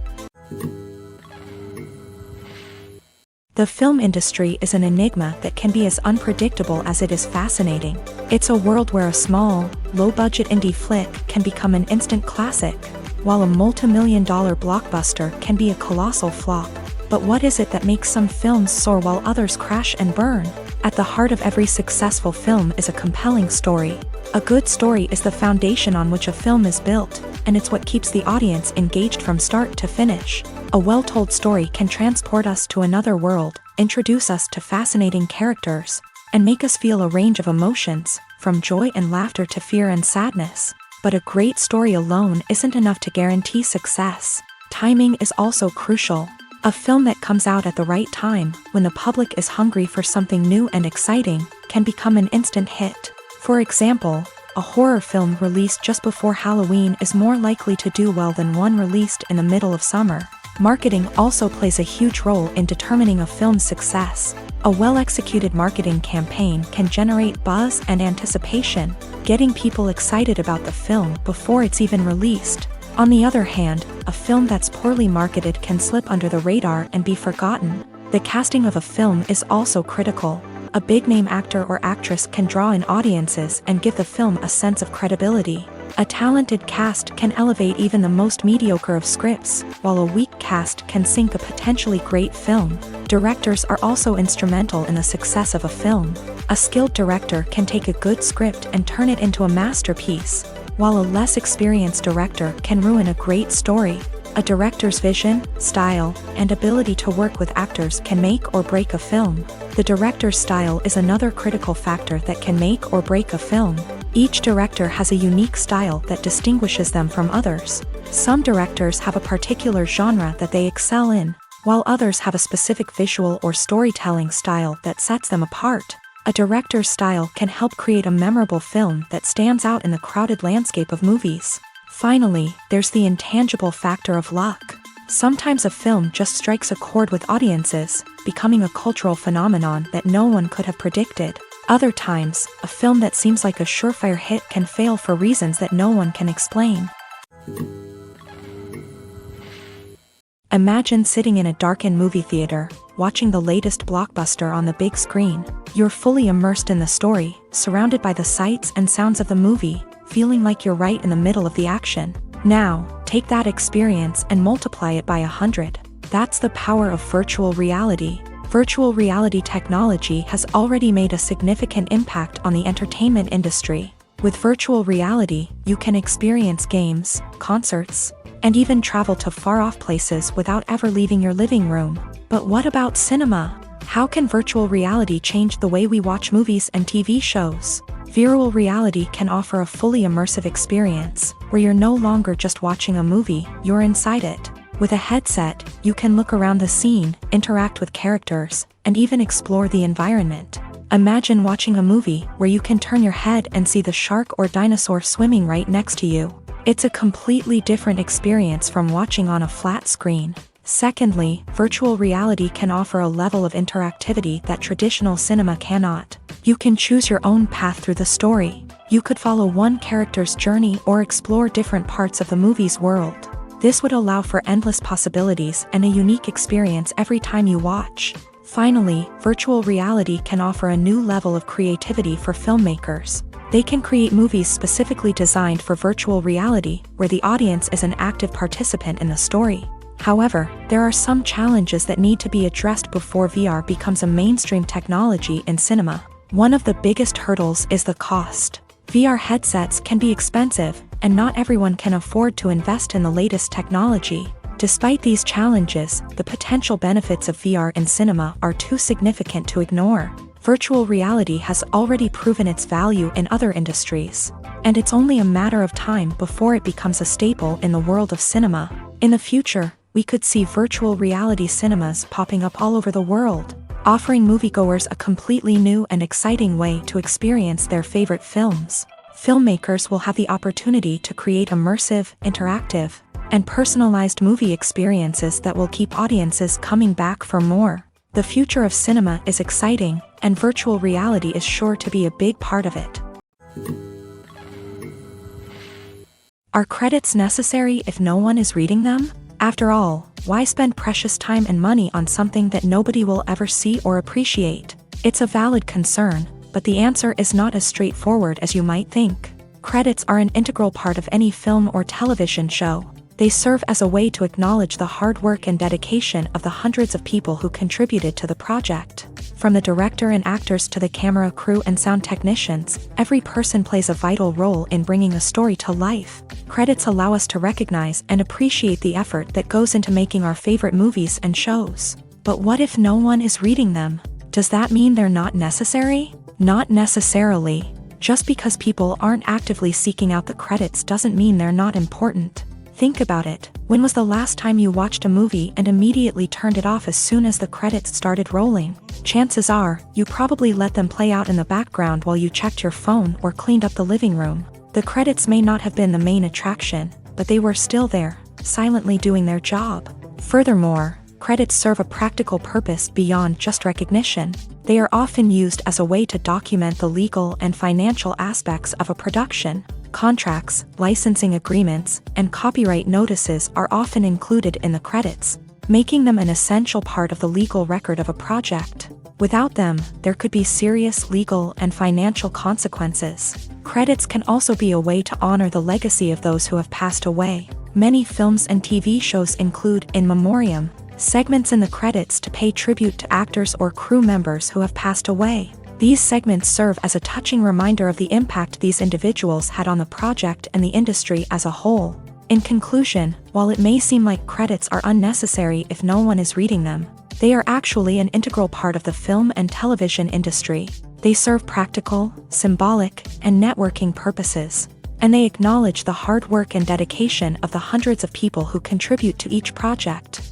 The film industry is an enigma that can be as unpredictable as it is fascinating. It's a world where a small, low-budget indie flick can become an instant classic, while a multi-million-dollar blockbuster can be a colossal flop. But what is it that makes some films soar while others crash and burn? At the heart of every successful film is a compelling story. A good story is the foundation on which a film is built, and it's what keeps the audience engaged from start to finish. A well-told story can transport us to another world, introduce us to fascinating characters, and make us feel a range of emotions, from joy and laughter to fear and sadness. But a great story alone isn't enough to guarantee success. Timing is also crucial. A film that comes out at the right time, when the public is hungry for something new and exciting, can become an instant hit. For example, a horror film released just before Halloween is more likely to do well than one released in the middle of summer. Marketing also plays a huge role in determining a film's success. A well-executed marketing campaign can generate buzz and anticipation, getting people excited about the film before it's even released. On the other hand, a film that's poorly marketed can slip under the radar and be forgotten. The casting of a film is also critical. A big-name actor or actress can draw in audiences and give the film a sense of credibility. A talented cast can elevate even the most mediocre of scripts, while a weak cast can sink a potentially great film. Directors are also instrumental in the success of a film. A skilled director can take a good script and turn it into a masterpiece, while a less experienced director can ruin a great story. A director's vision, style, and ability to work with actors can make or break a film. The director's style is another critical factor that can make or break a film. Each director has a unique style that distinguishes them from others. Some directors have a particular genre that they excel in, while others have a specific visual or storytelling style that sets them apart. A director's style can help create a memorable film that stands out in the crowded landscape of movies. Finally, there's the intangible factor of luck. Sometimes a film just strikes a chord with audiences, becoming a cultural phenomenon that no one could have predicted. Other times, a film that seems like a surefire hit can fail for reasons that no one can explain. Imagine sitting in a darkened movie theater, watching the latest blockbuster on the big screen. You're fully immersed in the story, surrounded by the sights and sounds of the movie, feeling like you're right in the middle of the action. Now, take that experience and multiply it by 100. That's the power of virtual reality. Virtual reality technology has already made a significant impact on the entertainment industry. With virtual reality, you can experience games, concerts, and even travel to far-off places without ever leaving your living room. But what about cinema? How can virtual reality change the way we watch movies and TV shows? Virtual reality can offer a fully immersive experience, where you're no longer just watching a movie, you're inside it. With a headset, you can look around the scene, interact with characters, and even explore the environment. Imagine watching a movie where you can turn your head and see the shark or dinosaur swimming right next to you. It's a completely different experience from watching on a flat screen. Secondly, virtual reality can offer a level of interactivity that traditional cinema cannot. You can choose your own path through the story. You could follow one character's journey or explore different parts of the movie's world. This would allow for endless possibilities and a unique experience every time you watch. Finally, virtual reality can offer a new level of creativity for filmmakers. They can create movies specifically designed for virtual reality, where the audience is an active participant in the story. However, there are some challenges that need to be addressed before VR becomes a mainstream technology in cinema. One of the biggest hurdles is the cost. VR headsets can be expensive, and not everyone can afford to invest in the latest technology. Despite these challenges, the potential benefits of VR in cinema are too significant to ignore. Virtual reality has already proven its value in other industries, and it's only a matter of time before it becomes a staple in the world of cinema. In the future, we could see virtual reality cinemas popping up all over the world, offering moviegoers a completely new and exciting way to experience their favorite films. Filmmakers will have the opportunity to create immersive, interactive, and personalized movie experiences that will keep audiences coming back for more. The future of cinema is exciting, and virtual reality is sure to be a big part of it. Are credits necessary if no one is reading them? After all, why spend precious time and money on something that nobody will ever see or appreciate? It's a valid concern, but the answer is not as straightforward as you might think. Credits are an integral part of any film or television show. They serve as a way to acknowledge the hard work and dedication of the hundreds of people who contributed to the project. From the director and actors to the camera crew and sound technicians, every person plays a vital role in bringing a story to life. Credits allow us to recognize and appreciate the effort that goes into making our favorite movies and shows. But what if no one is reading them? Does that mean they're not necessary? Not necessarily. Just because people aren't actively seeking out the credits doesn't mean they're not important. Think about it. When was the last time you watched a movie and immediately turned it off as soon as the credits started rolling? Chances are, you probably let them play out in the background while you checked your phone or cleaned up the living room. The credits may not have been the main attraction, but they were still there, silently doing their job. Furthermore, credits serve a practical purpose beyond just recognition. They are often used as a way to document the legal and financial aspects of a production. Contracts, licensing agreements, and copyright notices are often included in the credits, making them an essential part of the legal record of a project. Without them, there could be serious legal and financial consequences. Credits can also be a way to honor the legacy of those who have passed away. Many films and TV shows include in memoriam segments in the credits to pay tribute to actors or crew members who have passed away. These segments serve as a touching reminder of the impact these individuals had on the project and the industry as a whole. In conclusion, while it may seem like credits are unnecessary if no one is reading them, they are actually an integral part of the film and television industry. They serve practical, symbolic, and networking purposes, and they acknowledge the hard work and dedication of the hundreds of people who contribute to each project.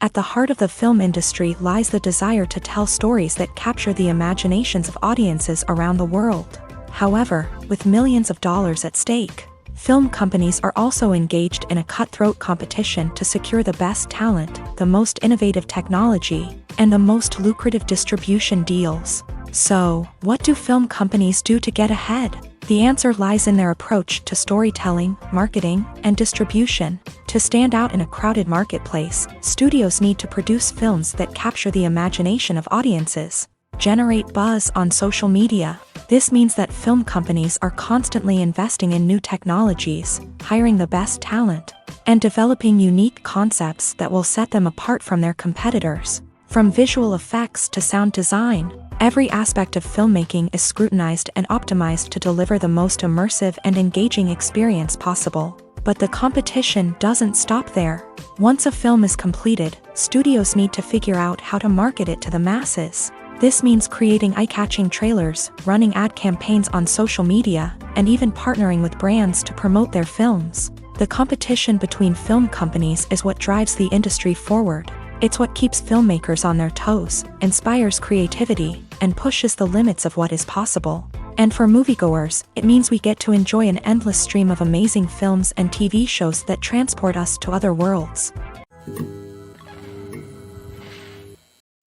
At the heart of the film industry lies the desire to tell stories that capture the imaginations of audiences around the world. However, with millions of dollars at stake, film companies are also engaged in a cutthroat competition to secure the best talent, the most innovative technology, and the most lucrative distribution deals. So, what do film companies do to get ahead? The answer lies in their approach to storytelling, marketing, and distribution. To stand out in a crowded marketplace, studios need to produce films that capture the imagination of audiences, generate buzz on social media. This means that film companies are constantly investing in new technologies, hiring the best talent, and developing unique concepts that will set them apart from their competitors. From visual effects to sound design, every aspect of filmmaking is scrutinized and optimized to deliver the most immersive and engaging experience possible. But the competition doesn't stop there. Once a film is completed, studios need to figure out how to market it to the masses. This means creating eye-catching trailers, running ad campaigns on social media, and even partnering with brands to promote their films. The competition between film companies is what drives the industry forward. It's what keeps filmmakers on their toes, inspires creativity, and pushes the limits of what is possible. And for moviegoers, it means we get to enjoy an endless stream of amazing films and TV shows that transport us to other worlds.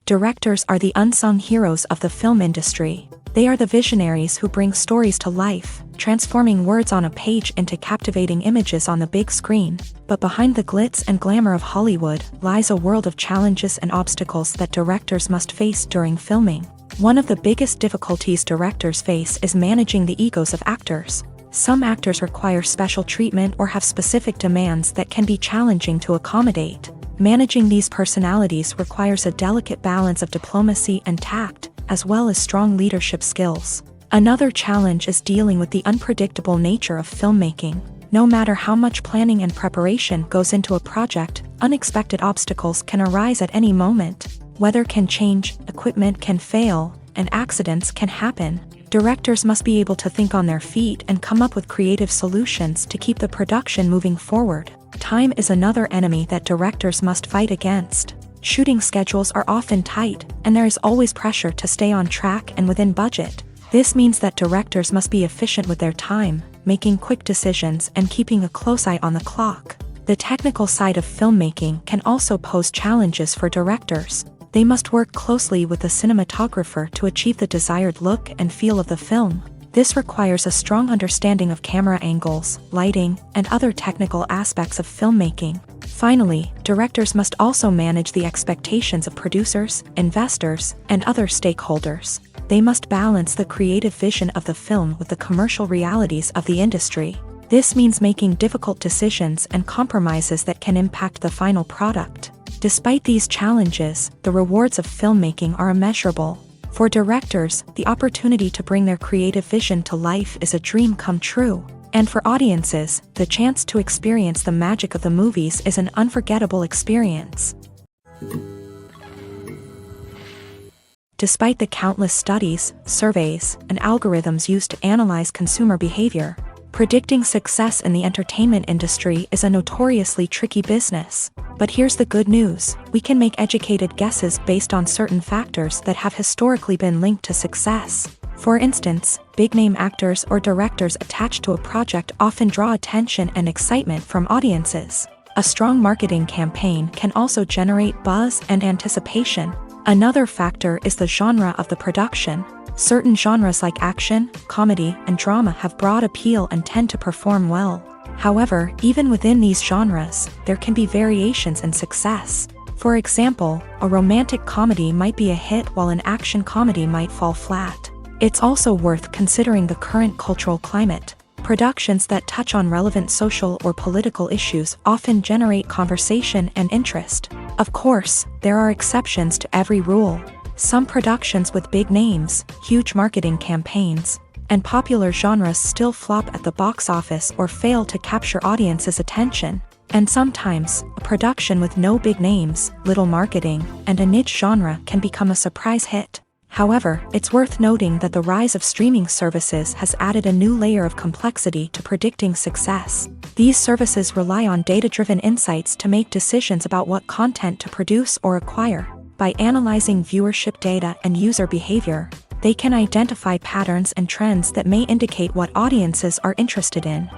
Directors are the unsung heroes of the film industry. They are the visionaries who bring stories to life, transforming words on a page into captivating images on the big screen. But behind the glitz and glamour of Hollywood lies a world of challenges and obstacles that directors must face during filming. One of the biggest difficulties directors face is managing the egos of actors. Some actors require special treatment or have specific demands that can be challenging to accommodate. Managing these personalities requires a delicate balance of diplomacy and tact, as well as strong leadership skills. Another challenge is dealing with the unpredictable nature of filmmaking. No matter how much planning and preparation goes into a project, unexpected obstacles can arise at any moment. Weather can change, equipment can fail, and accidents can happen. Directors must be able to think on their feet and come up with creative solutions to keep the production moving forward. Time is another enemy that directors must fight against. Shooting schedules are often tight, and there is always pressure to stay on track and within budget. This means that directors must be efficient with their time, making quick decisions and keeping a close eye on the clock. The technical side of filmmaking can also pose challenges for directors. They must work closely with the cinematographer to achieve the desired look and feel of the film. This requires a strong understanding of camera angles, lighting, and other technical aspects of filmmaking. Finally, directors must also manage the expectations of producers, investors, and other stakeholders. They must balance the creative vision of the film with the commercial realities of the industry. This means making difficult decisions and compromises that can impact the final product. Despite these challenges, the rewards of filmmaking are immeasurable. For directors, the opportunity to bring their creative vision to life is a dream come true. And for audiences, the chance to experience the magic of the movies is an unforgettable experience. Despite the countless studies, surveys, and algorithms used to analyze consumer behavior, predicting success in the entertainment industry is a notoriously tricky business. But here's the good news: we can make educated guesses based on certain factors that have historically been linked to success. For instance, big-name actors or directors attached to a project often draw attention and excitement from audiences. A strong marketing campaign can also generate buzz and anticipation. Another factor is the genre of the production. Certain genres like action, comedy, and drama have broad appeal and tend to perform well. However, even within these genres, there can be variations in success. For example, a romantic comedy might be a hit while an action comedy might fall flat. It's also worth considering the current cultural climate. Productions that touch on relevant social or political issues often generate conversation and interest. Of course, there are exceptions to every rule. Some productions with big names, huge marketing campaigns, and popular genres still flop at the box office or fail to capture audiences' attention. And sometimes, a production with no big names, little marketing, and a niche genre can become a surprise hit. However, it's worth noting that the rise of streaming services has added a new layer of complexity to predicting success. These services rely on data-driven insights to make decisions about what content to produce or acquire. By analyzing viewership data and user behavior, they can identify patterns and trends that may indicate what audiences are interested in.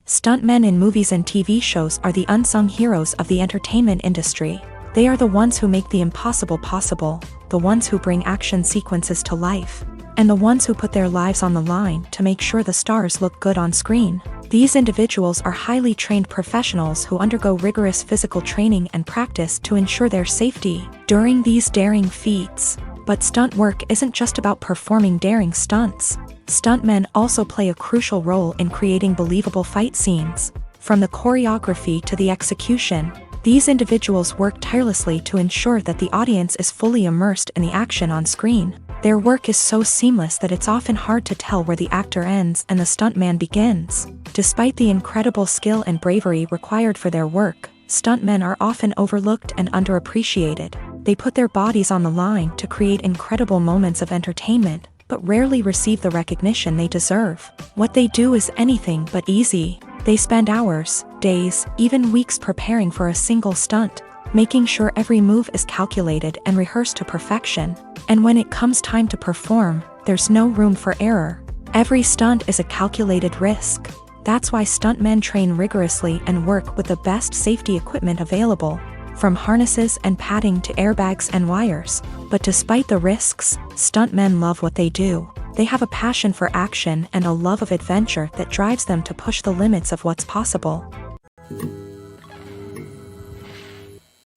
Stuntmen in movies and TV shows are the unsung heroes of the entertainment industry. They are the ones who make the impossible possible, the ones who bring action sequences to life, and the ones who put their lives on the line to make sure the stars look good on screen. These individuals are highly trained professionals who undergo rigorous physical training and practice to ensure their safety during these daring feats. But stunt work isn't just about performing daring stunts. Stuntmen also play a crucial role in creating believable fight scenes. From the choreography to the execution, these individuals work tirelessly to ensure that the audience is fully immersed in the action on screen. Their work is so seamless that it's often hard to tell where the actor ends and the stuntman begins. Despite the incredible skill and bravery required for their work, stuntmen are often overlooked and underappreciated. They put their bodies on the line to create incredible moments of entertainment, but rarely receive the recognition they deserve. What they do is anything but easy. They spend hours, days, even weeks preparing for a single stunt, making sure every move is calculated and rehearsed to perfection. And when it comes time to perform, there's no room for error. Every stunt is a calculated risk. That's why stuntmen train rigorously and work with the best safety equipment available, from harnesses and padding to airbags and wires. But despite the risks, stuntmen love what they do. They have a passion for action and a love of adventure that drives them to push the limits of what's possible.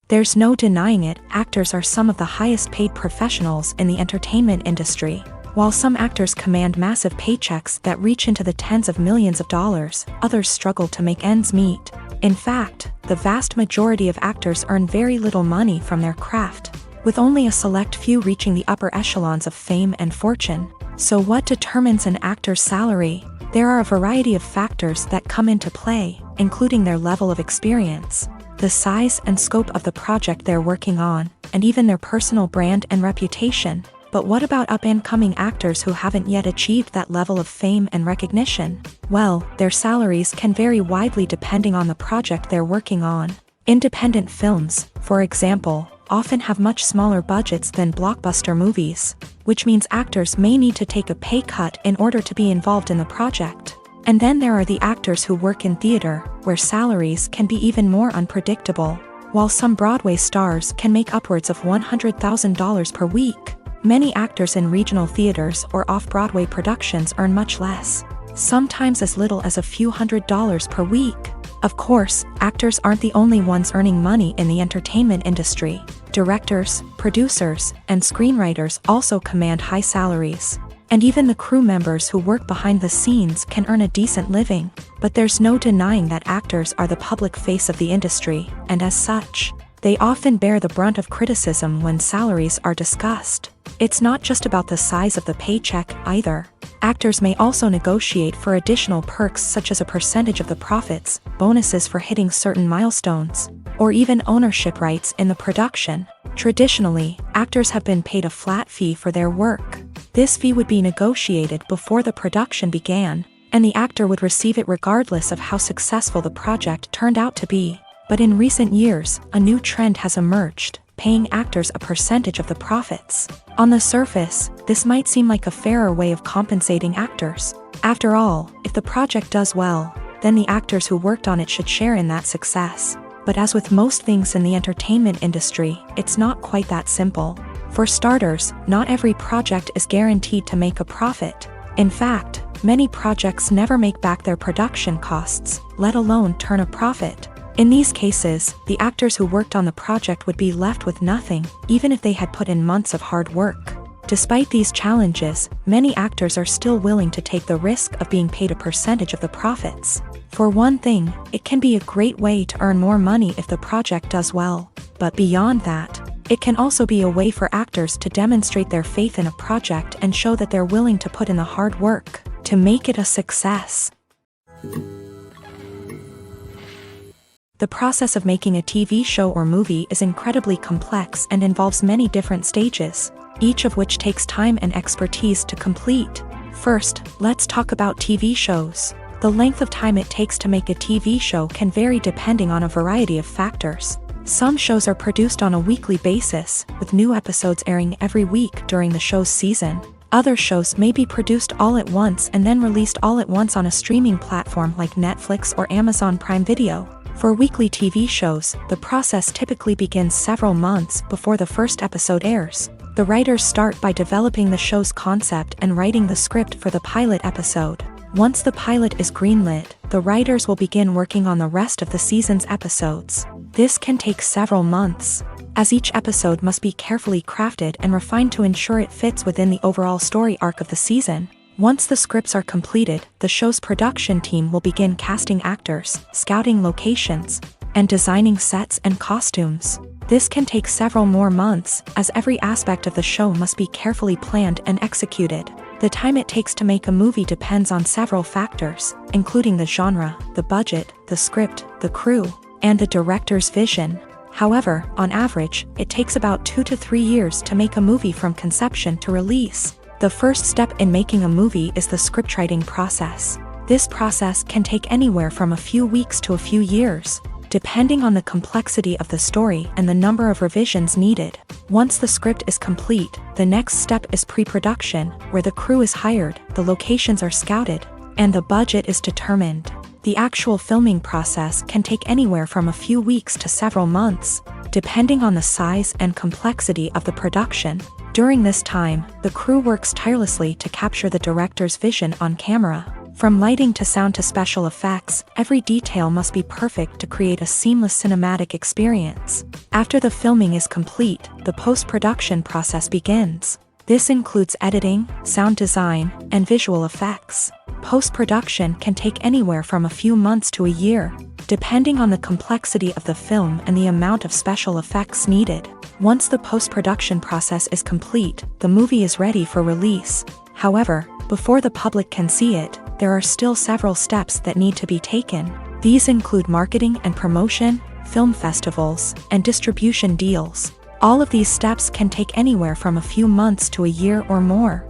There's no denying it, actors are some of the highest paid professionals in the entertainment industry. While some actors command massive paychecks that reach into the tens of millions of dollars, others struggle to make ends meet. In fact, the vast majority of actors earn very little money from their craft, with only a select few reaching the upper echelons of fame and fortune. So what determines an actor's salary? There are a variety of factors that come into play, including their level of experience, the size and scope of the project they're working on, and even their personal brand and reputation. But what about up-and-coming actors who haven't yet achieved that level of fame and recognition? Well, their salaries can vary widely depending on the project they're working on. Independent films, for example, often have much smaller budgets than blockbuster movies, which means actors may need to take a pay cut in order to be involved in the project. And then there are the actors who work in theater, where salaries can be even more unpredictable. While some Broadway stars can make upwards of $100,000 per week, many actors in regional theaters or off-Broadway productions earn much less, sometimes as little as a few $100s per week. Of course, actors aren't the only ones earning money in the entertainment industry. Directors, producers, and screenwriters also command high salaries. And even the crew members who work behind the scenes can earn a decent living. But there's no denying that actors are the public face of the industry, and as such, they often bear the brunt of criticism when salaries are discussed. It's not just about the size of the paycheck, either. Actors may also negotiate for additional perks such as a percentage of the profits, bonuses for hitting certain milestones, or even ownership rights in the production. Traditionally, actors have been paid a flat fee for their work. This fee would be negotiated before the production began, and the actor would receive it regardless of how successful the project turned out to be. But in recent years, a new trend has emerged, paying actors a percentage of the profits. On the surface, this might seem like a fairer way of compensating actors. After all, if the project does well, then the actors who worked on it should share in that success. But as with most things in the entertainment industry, it's not quite that simple. For starters, not every project is guaranteed to make a profit. In fact, many projects never make back their production costs, let alone turn a profit. In these cases, the actors who worked on the project would be left with nothing, even if they had put in months of hard work. Despite these challenges, many actors are still willing to take the risk of being paid a percentage of the profits. For one thing, it can be a great way to earn more money if the project does well. But beyond that, it can also be a way for actors to demonstrate their faith in a project and show that they're willing to put in the hard work to make it a success. The process of making a TV show or movie is incredibly complex and involves many different stages, each of which takes time and expertise to complete. First, let's talk about TV shows. The length of time it takes to make a TV show can vary depending on a variety of factors. Some shows are produced on a weekly basis, with new episodes airing every week during the show's season. Other shows may be produced all at once and then released all at once on a streaming platform like Netflix or Amazon Prime Video. For weekly TV shows, the process typically begins several months before the first episode airs. The writers start by developing the show's concept and writing the script for the pilot episode. Once the pilot is greenlit, the writers will begin working on the rest of the season's episodes. This can take several months, as each episode must be carefully crafted and refined to ensure it fits within the overall story arc of the season. Once the scripts are completed, the show's production team will begin casting actors, scouting locations, and designing sets and costumes. This can take several more months, as every aspect of the show must be carefully planned and executed. The time it takes to make a movie depends on several factors, including the genre, the budget, the script, the crew, and the director's vision. However, on average, it takes about 2 to 3 years to make a movie from conception to release. The first step in making a movie is the scriptwriting process. This process can take anywhere from a few weeks to a few years, depending on the complexity of the story and the number of revisions needed. Once the script is complete, the next step is pre-production, where the crew is hired, the locations are scouted, and the budget is determined. The actual filming process can take anywhere from a few weeks to several months, depending on the size and complexity of the production. During this time, the crew works tirelessly to capture the director's vision on camera. From lighting to sound to special effects, every detail must be perfect to create a seamless cinematic experience. After the filming is complete, the post-production process begins. This includes editing, sound design, and visual effects. Post-production can take anywhere from a few months to a year, depending on the complexity of the film and the amount of special effects needed. Once the post-production process is complete, the movie is ready for release. However, before the public can see it, there are still several steps that need to be taken. These include marketing and promotion, film festivals, and distribution deals. All of these steps can take anywhere from a few months to a year or more.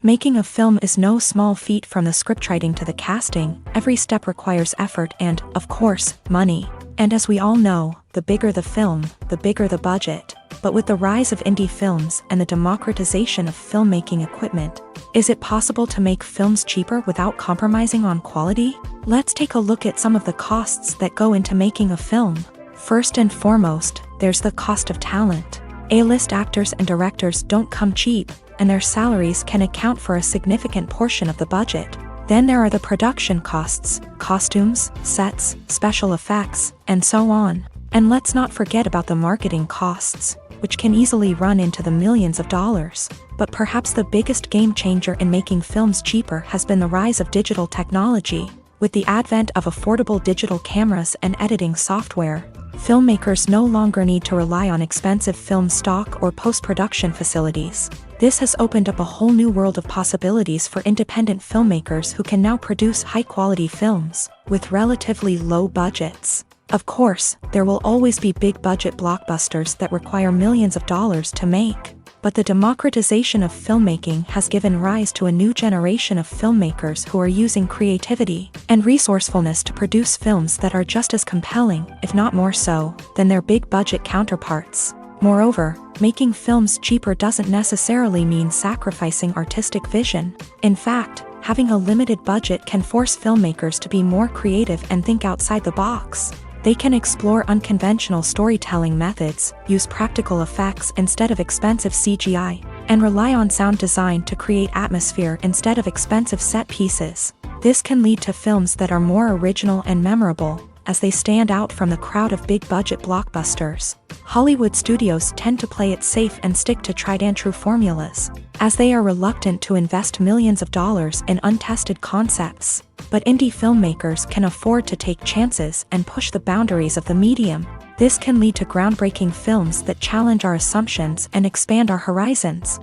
Making a film is no small feat. From the scriptwriting to the casting, every step requires effort and, of course, money. And as we all know, the bigger the film, the bigger the budget. But with the rise of indie films and the democratization of filmmaking equipment, is it possible to make films cheaper without compromising on quality? Let's take a look at some of the costs that go into making a film. First and foremost, there's the cost of talent. A-list actors and directors don't come cheap, and their salaries can account for a significant portion of the budget. Then there are the production costs, costumes, sets, special effects, and so on. And let's not forget about the marketing costs, which can easily run into the millions of dollars. But perhaps the biggest game changer in making films cheaper has been the rise of digital technology. With the advent of affordable digital cameras and editing software, filmmakers no longer need to rely on expensive film stock or post-production facilities. This has opened up a whole new world of possibilities for independent filmmakers who can now produce high-quality films with relatively low budgets. Of course, there will always be big-budget blockbusters that require millions of dollars to make. But the democratization of filmmaking has given rise to a new generation of filmmakers who are using creativity and resourcefulness to produce films that are just as compelling, if not more so, than their big-budget counterparts. Moreover, making films cheaper doesn't necessarily mean sacrificing artistic vision. In fact, having a limited budget can force filmmakers to be more creative and think outside the box. They can explore unconventional storytelling methods, use practical effects instead of expensive CGI, and rely on sound design to create atmosphere instead of expensive set pieces. This can lead to films that are more original and memorable, as they stand out from the crowd of big-budget blockbusters. Hollywood studios tend to play it safe and stick to tried-and-true formulas, as they are reluctant to invest millions of dollars in untested concepts. But indie filmmakers can afford to take chances and push the boundaries of the medium. This can lead to groundbreaking films that challenge our assumptions and expand our horizons.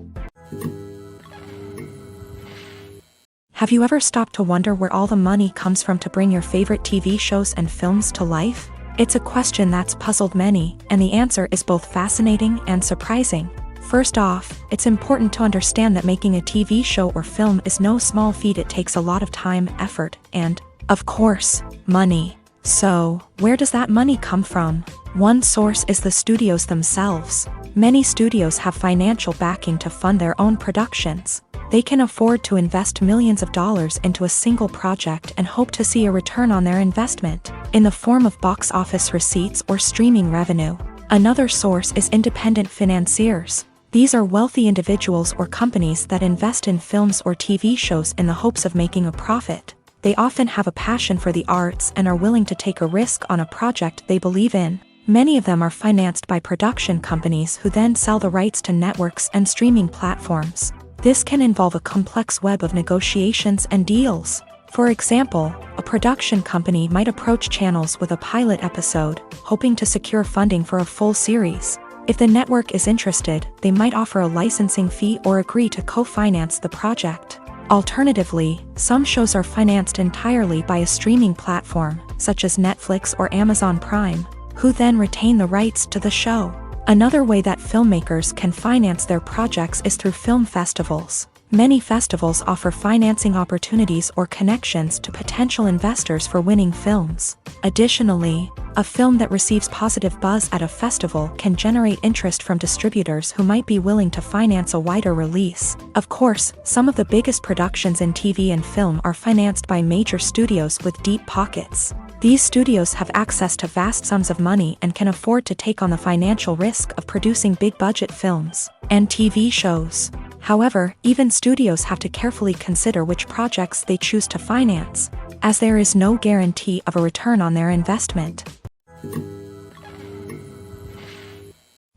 Have you ever stopped to wonder where all the money comes from to bring your favorite TV shows and films to life? It's a question that's puzzled many, and the answer is both fascinating and surprising. First off, it's important to understand that making a TV show or film is no small feat. It takes a lot of time, effort, and, of course, money. So, where does that money come from? One source is the studios themselves. Many studios have financial backing to fund their own productions. They can afford to invest millions of dollars into a single project and hope to see a return on their investment, in the form of box office receipts or streaming revenue. Another source is independent financiers. These are wealthy individuals or companies that invest in films or TV shows in the hopes of making a profit. They often have a passion for the arts and are willing to take a risk on a project they believe in. Many of them are financed by production companies who then sell the rights to networks and streaming platforms. This can involve a complex web of negotiations and deals. For example, a production company might approach channels with a pilot episode, hoping to secure funding for a full series. If the network is interested, they might offer a licensing fee or agree to co-finance the project. Alternatively, some shows are financed entirely by a streaming platform, such as Netflix or Amazon Prime, who then retain the rights to the show. Another way that filmmakers can finance their projects is through film festivals. Many festivals offer financing opportunities or connections to potential investors for winning films. Additionally, a film that receives positive buzz at a festival can generate interest from distributors who might be willing to finance a wider release. Of course, some of the biggest productions in TV and film are financed by major studios with deep pockets. These studios have access to vast sums of money and can afford to take on the financial risk of producing big-budget films and TV shows. However, even studios have to carefully consider which projects they choose to finance, as there is no guarantee of a return on their investment.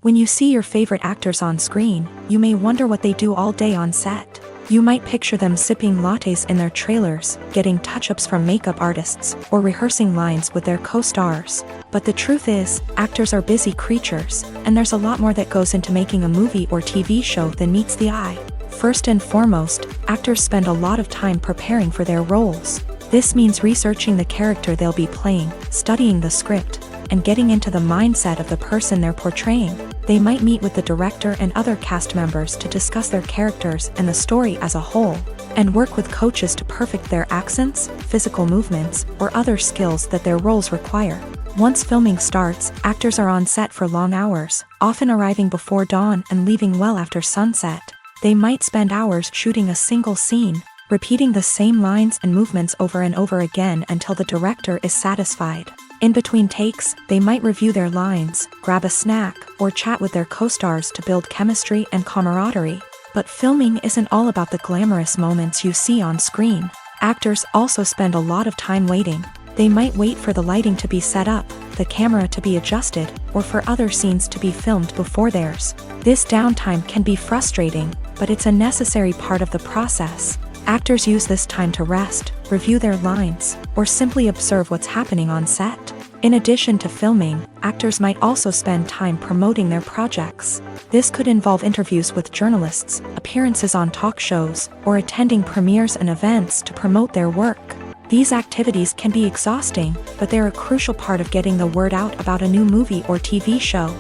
When you see your favorite actors on screen, you may wonder what they do all day on set. You might picture them sipping lattes in their trailers, getting touch-ups from makeup artists, or rehearsing lines with their co-stars. But the truth is, actors are busy creatures, and there's a lot more that goes into making a movie or TV show than meets the eye. First and foremost, actors spend a lot of time preparing for their roles. This means researching the character they'll be playing, studying the script, and getting into the mindset of the person they're portraying. They might meet with the director and other cast members to discuss their characters and the story as a whole, and work with coaches to perfect their accents, physical movements, or other skills that their roles require. Once filming starts, actors are on set for long hours, often arriving before dawn and leaving well after sunset. They might spend hours shooting a single scene, repeating the same lines and movements over and over again until the director is satisfied. In between takes, they might review their lines, grab a snack, or chat with their co-stars to build chemistry and camaraderie. But filming isn't all about the glamorous moments you see on screen. Actors also spend a lot of time waiting. They might wait for the lighting to be set up, the camera to be adjusted, or for other scenes to be filmed before theirs. This downtime can be frustrating, but it's a necessary part of the process. Actors use this time to rest, review their lines, or simply observe what's happening on set. In addition to filming, actors might also spend time promoting their projects. This could involve interviews with journalists, appearances on talk shows, or attending premieres and events to promote their work. These activities can be exhausting, but they're a crucial part of getting the word out about a new movie or TV show.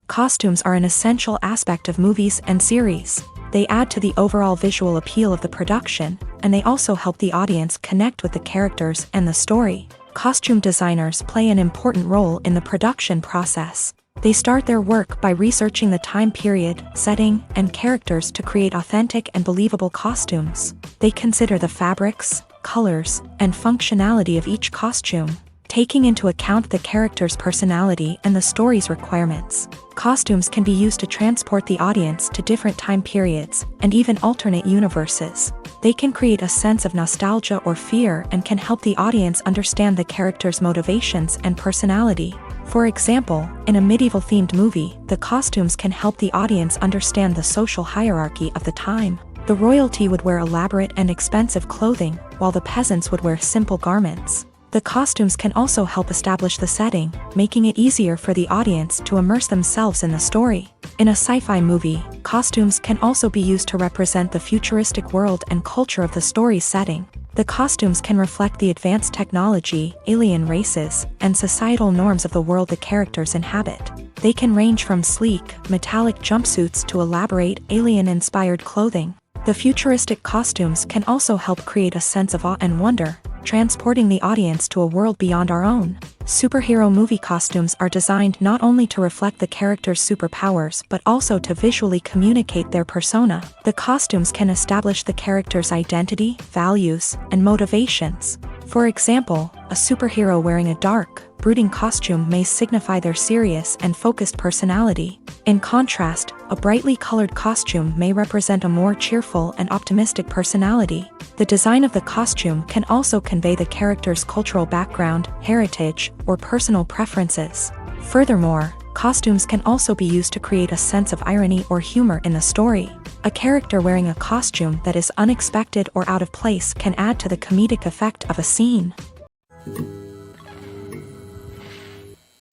Costumes are an essential aspect of movies and series. They add to the overall visual appeal of the production, and they also help the audience connect with the characters and the story. Costume designers play an important role in the production process. They start their work by researching the time period, setting, and characters to create authentic and believable costumes. They consider the fabrics, colors, and functionality of each costume, taking into account the character's personality and the story's requirements. Costumes can be used to transport the audience to different time periods and even alternate universes. They can create a sense of nostalgia or fear and can help the audience understand the character's motivations and personality. For example, in a medieval-themed movie, the costumes can help the audience understand the social hierarchy of the time. The royalty would wear elaborate and expensive clothing, while the peasants would wear simple garments. The costumes can also help establish the setting, making it easier for the audience to immerse themselves in the story. In a sci-fi movie, costumes can also be used to represent the futuristic world and culture of the story's setting. The costumes can reflect the advanced technology, alien races, and societal norms of the world the characters inhabit. They can range from sleek, metallic jumpsuits to elaborate, alien-inspired clothing. The futuristic costumes can also help create a sense of awe and wonder, transporting the audience to a world beyond our own. Superhero movie costumes are designed not only to reflect the character's superpowers but also to visually communicate their persona. The costumes can establish the character's identity, values, and motivations. For example, a superhero wearing a dark, brooding costume may signify their serious and focused personality. In contrast, a brightly colored costume may represent a more cheerful and optimistic personality. The design of the costume can also convey the character's cultural background, heritage, or personal preferences. Furthermore, costumes can also be used to create a sense of irony or humor in the story. A character wearing a costume that is unexpected or out of place can add to the comedic effect of a scene.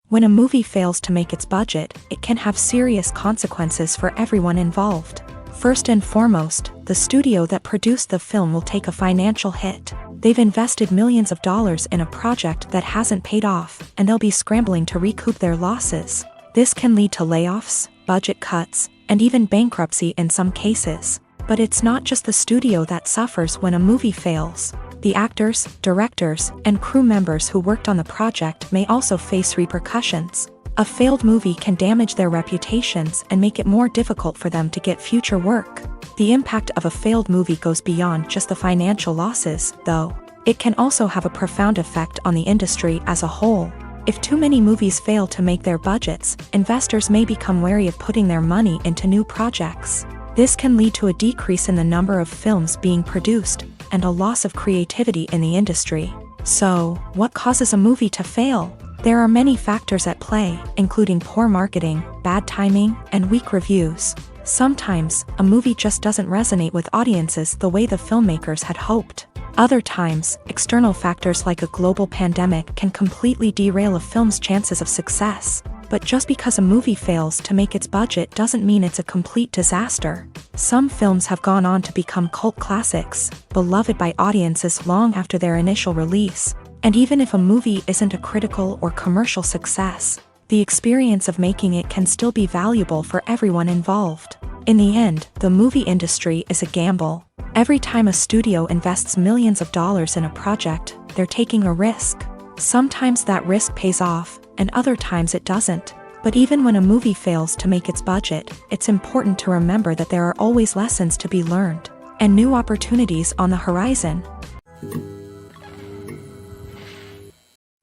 When a movie fails to make its budget, it can have serious consequences for everyone involved. First and foremost, the studio that produced the film will take a financial hit. They've invested millions of dollars in a project that hasn't paid off, and they'll be scrambling to recoup their losses. This can lead to layoffs, budget cuts, and even bankruptcy in some cases. But it's not just the studio that suffers when a movie fails. The actors, directors, and crew members who worked on the project may also face repercussions. A failed movie can damage their reputations and make it more difficult for them to get future work. The impact of a failed movie goes beyond just the financial losses, though. It can also have a profound effect on the industry as a whole. If too many movies fail to make their budgets, investors may become wary of putting their money into new projects. This can lead to a decrease in the number of films being produced, and a loss of creativity in the industry. So, what causes a movie to fail? There are many factors at play, including poor marketing, bad timing, and weak reviews. Sometimes, a movie just doesn't resonate with audiences the way the filmmakers had hoped. Other times, external factors like a global pandemic can completely derail a film's chances of success. But just because a movie fails to make its budget doesn't mean it's a complete disaster. Some films have gone on to become cult classics, beloved by audiences long after their initial release. And even if a movie isn't a critical or commercial success, the experience of making it can still be valuable for everyone involved. In the end, the movie industry is a gamble. Every time a studio invests millions of dollars in a project, they're taking a risk. Sometimes that risk pays off, and other times it doesn't. But even when a movie fails to make its budget, it's important to remember that there are always lessons to be learned, and new opportunities on the horizon.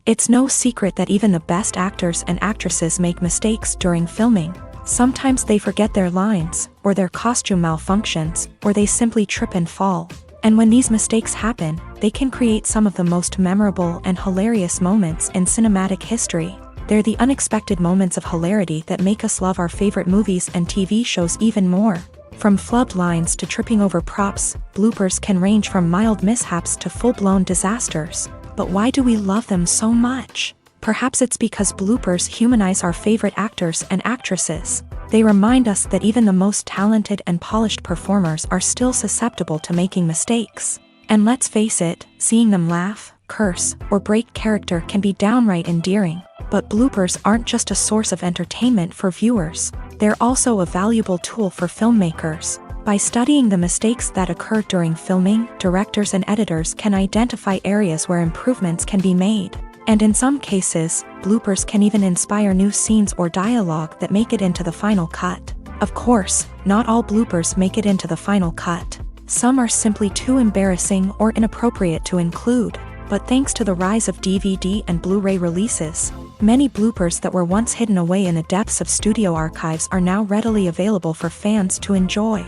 It's no secret that even the best actors and actresses make mistakes during filming. Sometimes they forget their lines, or their costume malfunctions, or they simply trip and fall. And when these mistakes happen, they can create some of the most memorable and hilarious moments in cinematic history. They're the unexpected moments of hilarity that make us love our favorite movies and TV shows even more. From flubbed lines to tripping over props, bloopers can range from mild mishaps to full-blown disasters. But why do we love them so much? Perhaps it's because bloopers humanize our favorite actors and actresses. They remind us that even the most talented and polished performers are still susceptible to making mistakes. And let's face it, seeing them laugh, curse, or break character can be downright endearing. But bloopers aren't just a source of entertainment for viewers. They're also a valuable tool for filmmakers. By studying the mistakes that occur during filming, directors and editors can identify areas where improvements can be made. And in some cases, bloopers can even inspire new scenes or dialogue that make it into the final cut. Of course, not all bloopers make it into the final cut. Some are simply too embarrassing or inappropriate to include. But thanks to the rise of DVD and Blu-ray releases, many bloopers that were once hidden away in the depths of studio archives are now readily available for fans to enjoy.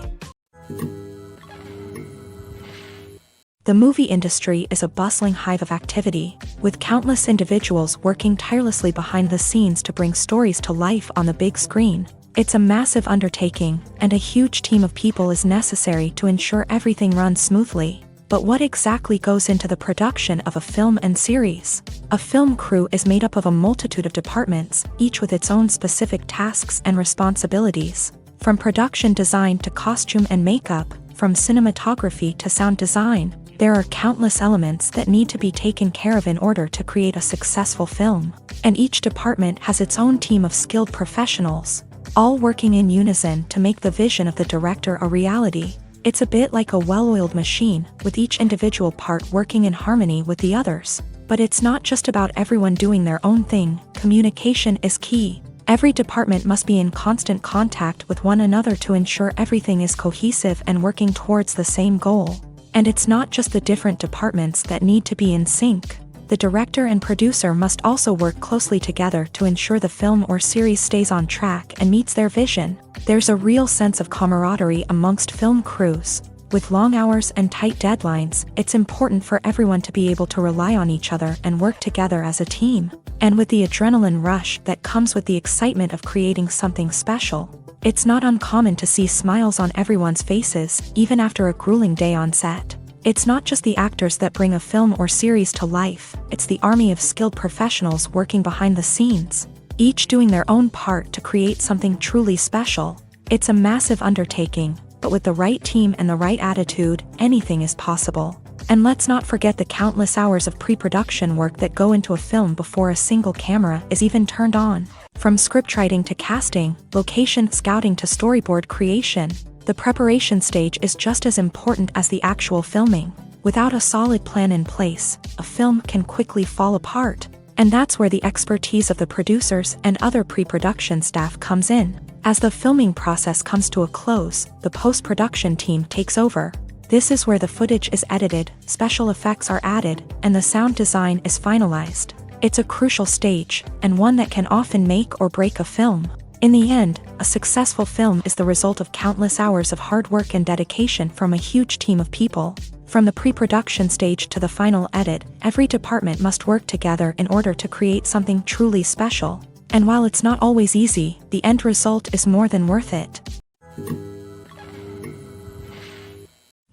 The movie industry is a bustling hive of activity, with countless individuals working tirelessly behind the scenes to bring stories to life on the big screen. It's a massive undertaking, and a huge team of people is necessary to ensure everything runs smoothly. But what exactly goes into the production of a film and series? A film crew is made up of a multitude of departments, each with its own specific tasks and responsibilities. From production design to costume and makeup, from cinematography to sound design, there are countless elements that need to be taken care of in order to create a successful film. And each department has its own team of skilled professionals, all working in unison to make the vision of the director a reality. It's a bit like a well-oiled machine, with each individual part working in harmony with the others. But it's not just about everyone doing their own thing. Communication is key. Every department must be in constant contact with one another to ensure everything is cohesive and working towards the same goal. And it's not just the different departments that need to be in sync. The director and producer must also work closely together to ensure the film or series stays on track and meets their vision. There's a real sense of camaraderie amongst film crews. With long hours and tight deadlines, it's important for everyone to be able to rely on each other and work together as a team. And with the adrenaline rush that comes with the excitement of creating something special, it's not uncommon to see smiles on everyone's faces, even after a grueling day on set. It's not just the actors that bring a film or series to life, it's the army of skilled professionals working behind the scenes, each doing their own part to create something truly special. It's a massive undertaking, but with the right team and the right attitude, anything is possible. And let's not forget the countless hours of pre-production work that go into a film before a single camera is even turned on. From scriptwriting to casting, location scouting to storyboard creation, the preparation stage is just as important as the actual filming. Without a solid plan in place, a film can quickly fall apart. And that's where the expertise of the producers and other pre-production staff comes in. As the filming process comes to a close, the post-production team takes over. This is where the footage is edited, special effects are added, and the sound design is finalized. It's a crucial stage, and one that can often make or break a film. In the end, a successful film is the result of countless hours of hard work and dedication from a huge team of people. From the pre-production stage to the final edit, every department must work together in order to create something truly special. And while it's not always easy, the end result is more than worth it.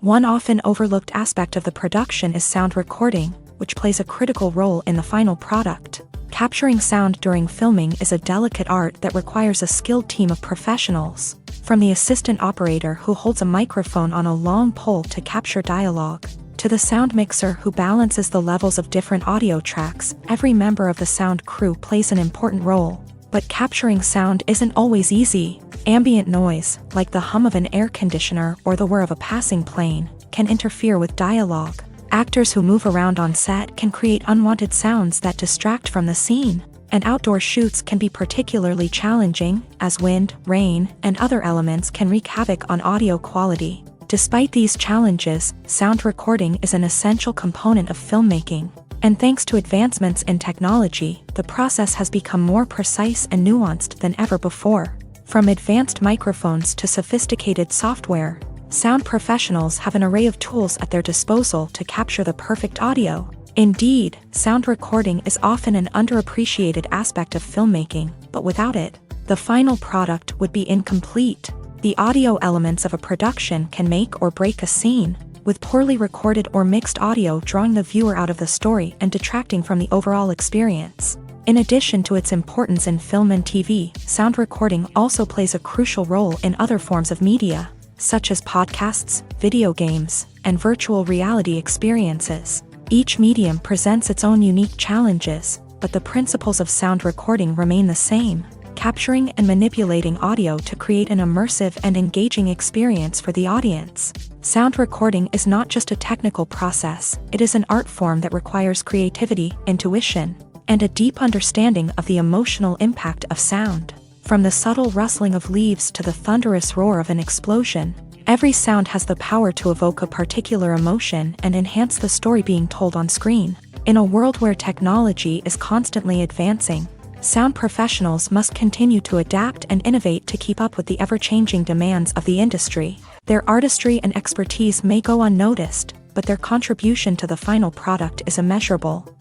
One often overlooked aspect of the production is sound recording, which plays a critical role in the final product. Capturing sound during filming is a delicate art that requires a skilled team of professionals. From the assistant operator who holds a microphone on a long pole to capture dialogue, to the sound mixer who balances the levels of different audio tracks, every member of the sound crew plays an important role. But capturing sound isn't always easy. Ambient noise, like the hum of an air conditioner or the whir of a passing plane, can interfere with dialogue. Actors who move around on set can create unwanted sounds that distract from the scene, and outdoor shoots can be particularly challenging, as wind, rain, and other elements can wreak havoc on audio quality. Despite these challenges, sound recording is an essential component of filmmaking, and thanks to advancements in technology, the process has become more precise and nuanced than ever before. From advanced microphones to sophisticated software, sound professionals have an array of tools at their disposal to capture the perfect audio. Indeed, sound recording is often an underappreciated aspect of filmmaking, but without it, the final product would be incomplete. The audio elements of a production can make or break a scene, with poorly recorded or mixed audio drawing the viewer out of the story and detracting from the overall experience. In addition to its importance in film and TV, sound recording also plays a crucial role in other forms of media, such as podcasts, video games, and virtual reality experiences. Each medium presents its own unique challenges, but the principles of sound recording remain the same, capturing and manipulating audio to create an immersive and engaging experience for the audience. Sound recording is not just a technical process, it is an art form that requires creativity, intuition, and a deep understanding of the emotional impact of sound. From the subtle rustling of leaves to the thunderous roar of an explosion, every sound has the power to evoke a particular emotion and enhance the story being told on screen. In a world where technology is constantly advancing, sound professionals must continue to adapt and innovate to keep up with the ever-changing demands of the industry. Their artistry and expertise may go unnoticed, but their contribution to the final product is immeasurable.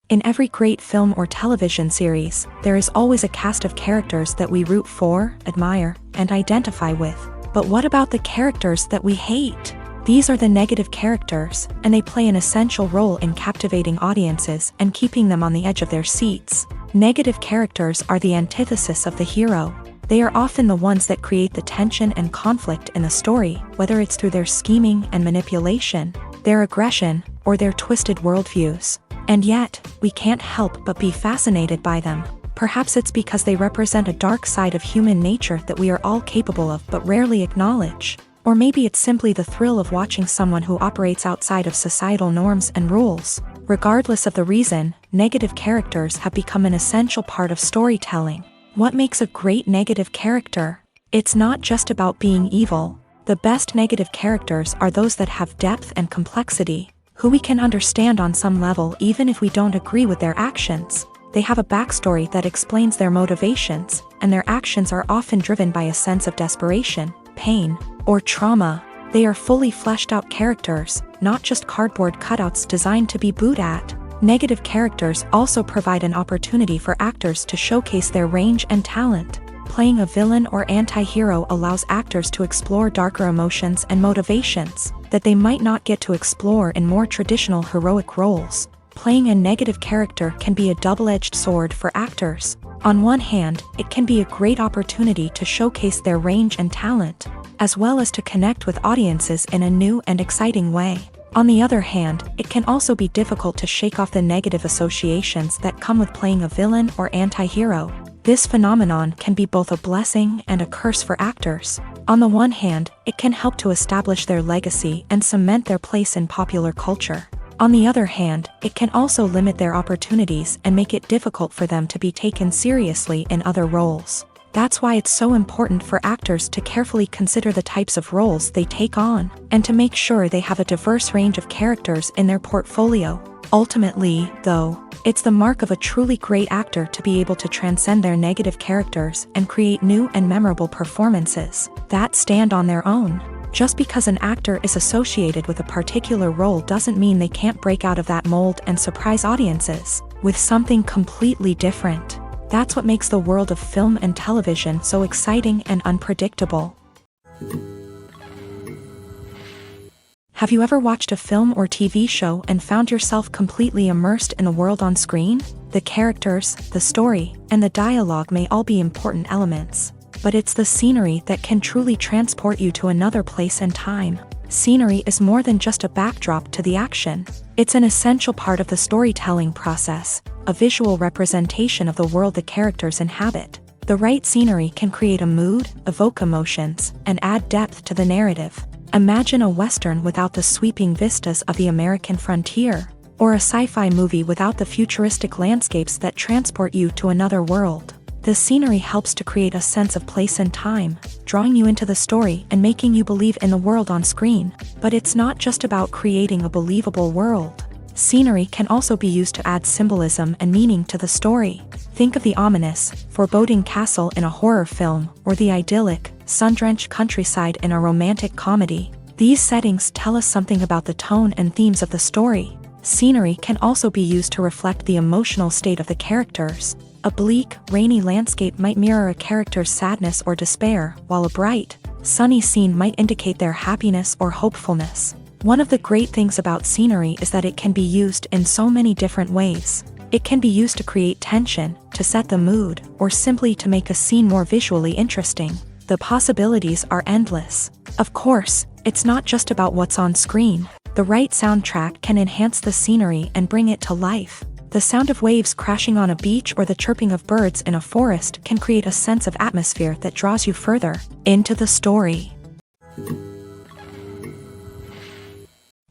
In every great film or television series, there is always a cast of characters that we root for, admire, and identify with. But what about the characters that we hate? These are the negative characters, and they play an essential role in captivating audiences and keeping them on the edge of their seats. Negative characters are the antithesis of the hero. They are often the ones that create the tension and conflict in the story, whether it's through their scheming and manipulation, their aggression, or their twisted worldviews. And yet, we can't help but be fascinated by them. Perhaps it's because they represent a dark side of human nature that we are all capable of but rarely acknowledge. Or maybe it's simply the thrill of watching someone who operates outside of societal norms and rules. Regardless of the reason, negative characters have become an essential part of storytelling. What makes a great negative character? It's not just about being evil. The best negative characters are those that have depth and complexity, who we can understand on some level even if we don't agree with their actions. They have a backstory that explains their motivations, and their actions are often driven by a sense of desperation, pain, or trauma. They are fully fleshed out characters, not just cardboard cutouts designed to be booed at. Negative characters also provide an opportunity for actors to showcase their range and talent. Playing a villain or anti-hero allows actors to explore darker emotions and motivations that they might not get to explore in more traditional heroic roles. Playing a negative character can be a double-edged sword for actors. On one hand, it can be a great opportunity to showcase their range and talent, as well as to connect with audiences in a new and exciting way. On the other hand, it can also be difficult to shake off the negative associations that come with playing a villain or anti-hero. This phenomenon can be both a blessing and a curse for actors. On the one hand, it can help to establish their legacy and cement their place in popular culture. On the other hand, it can also limit their opportunities and make it difficult for them to be taken seriously in other roles. That's why it's so important for actors to carefully consider the types of roles they take on, and to make sure they have a diverse range of characters in their portfolio. Ultimately, though, it's the mark of a truly great actor to be able to transcend their negative characters and create new and memorable performances that stand on their own. Just because an actor is associated with a particular role doesn't mean they can't break out of that mold and surprise audiences with something completely different. That's what makes the world of film and television so exciting and unpredictable. Have you ever watched a film or TV show and found yourself completely immersed in the world on screen? The characters, the story, and the dialogue may all be important elements, but it's the scenery that can truly transport you to another place and time. Scenery is more than just a backdrop to the action. It's an essential part of the storytelling process, a visual representation of the world the characters inhabit. The right scenery can create a mood, evoke emotions, and add depth to the narrative. Imagine a Western without the sweeping vistas of the American frontier, or a sci-fi movie without the futuristic landscapes that transport you to another world. The scenery helps to create a sense of place and time, drawing you into the story and making you believe in the world on screen. But it's not just about creating a believable world. Scenery can also be used to add symbolism and meaning to the story. Think of the ominous, foreboding castle in a horror film, or the idyllic, sun-drenched countryside in a romantic comedy. These settings tell us something about the tone and themes of the story. Scenery can also be used to reflect the emotional state of the characters. A bleak, rainy landscape might mirror a character's sadness or despair, while a bright, sunny scene might indicate their happiness or hopefulness. One of the great things about scenery is that it can be used in so many different ways. It can be used to create tension, to set the mood, or simply to make a scene more visually interesting. The possibilities are endless. Of course, it's not just about what's on screen. The right soundtrack can enhance the scenery and bring it to life. The sound of waves crashing on a beach or the chirping of birds in a forest can create a sense of atmosphere that draws you further into the story.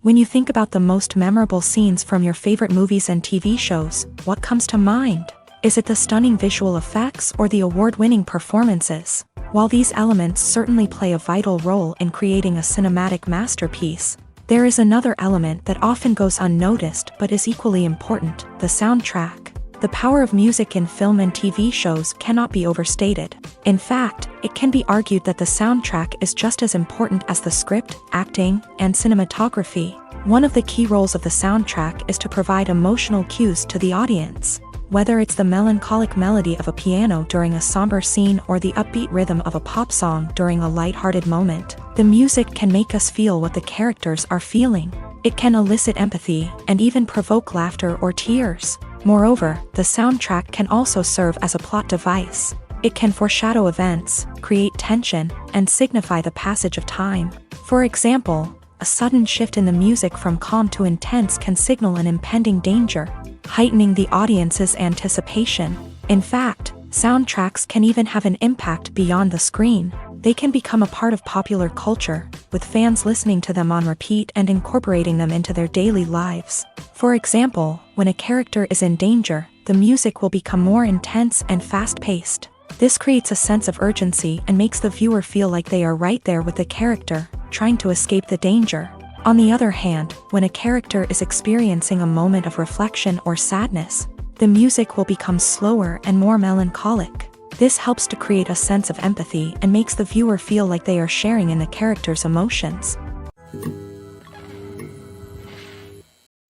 When you think about the most memorable scenes from your favorite movies and TV shows, what comes to mind? Is it the stunning visual effects or the award-winning performances? While these elements certainly play a vital role in creating a cinematic masterpiece, there is another element that often goes unnoticed but is equally important: the soundtrack. The power of music in film and TV shows cannot be overstated. In fact, it can be argued that the soundtrack is just as important as the script, acting, and cinematography. One of the key roles of the soundtrack is to provide emotional cues to the audience. Whether it's the melancholic melody of a piano during a somber scene or the upbeat rhythm of a pop song during a lighthearted moment, the music can make us feel what the characters are feeling. It can elicit empathy and even provoke laughter or tears. Moreover, the soundtrack can also serve as a plot device. It can foreshadow events, create tension, and signify the passage of time. For example, a sudden shift in the music from calm to intense can signal an impending danger, heightening the audience's anticipation. In fact, soundtracks can even have an impact beyond the screen. They can become a part of popular culture, with fans listening to them on repeat and incorporating them into their daily lives. For example, when a character is in danger, the music will become more intense and fast-paced. This creates a sense of urgency and makes the viewer feel like they are right there with the character, trying to escape the danger. On the other hand, when a character is experiencing a moment of reflection or sadness, the music will become slower and more melancholic. This helps to create a sense of empathy and makes the viewer feel like they are sharing in the character's emotions.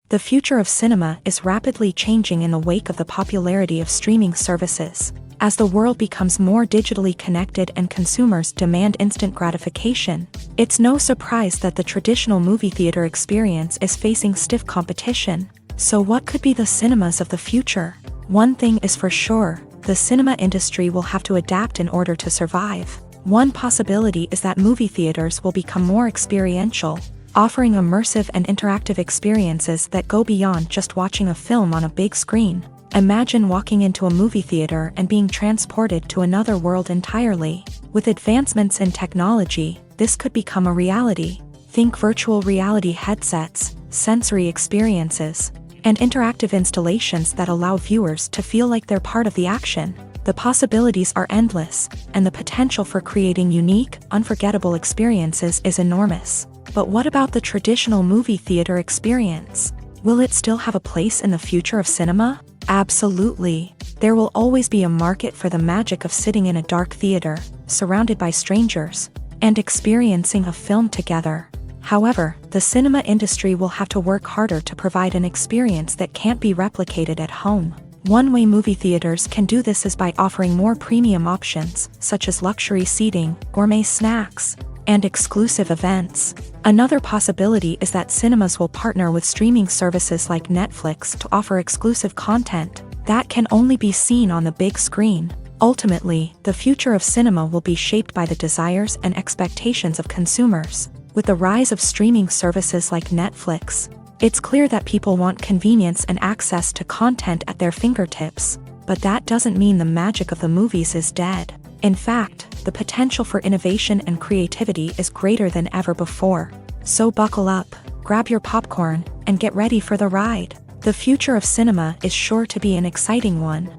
The future of cinema is rapidly changing in the wake of the popularity of streaming services. As the world becomes more digitally connected and consumers demand instant gratification, it's no surprise that the traditional movie theater experience is facing stiff competition. So what could be the cinemas of the future? One thing is for sure: the cinema industry will have to adapt in order to survive. One possibility is that movie theaters will become more experiential, offering immersive and interactive experiences that go beyond just watching a film on a big screen. Imagine walking into a movie theater and being transported to another world entirely. With advancements in technology, this could become a reality. Think virtual reality headsets, sensory experiences, and interactive installations that allow viewers to feel like they're part of the action. The possibilities are endless, and the potential for creating unique, unforgettable experiences is enormous. But what about the traditional movie theater experience? Will it still have a place in the future of cinema? Absolutely. There will always be a market for the magic of sitting in a dark theater, surrounded by strangers, and experiencing a film together. However, the cinema industry will have to work harder to provide an experience that can't be replicated at home. One way movie theaters can do this is by offering more premium options, such as luxury seating, gourmet snacks, and exclusive events. Another possibility is that cinemas will partner with streaming services like Netflix to offer exclusive content that can only be seen on the big screen. Ultimately, the future of cinema will be shaped by the desires and expectations of consumers. With the rise of streaming services like Netflix, it's clear that people want convenience and access to content at their fingertips. But that doesn't mean the magic of the movies is dead. In fact, the potential for innovation and creativity is greater than ever before. So buckle up, grab your popcorn, and get ready for the ride. The future of cinema is sure to be an exciting one.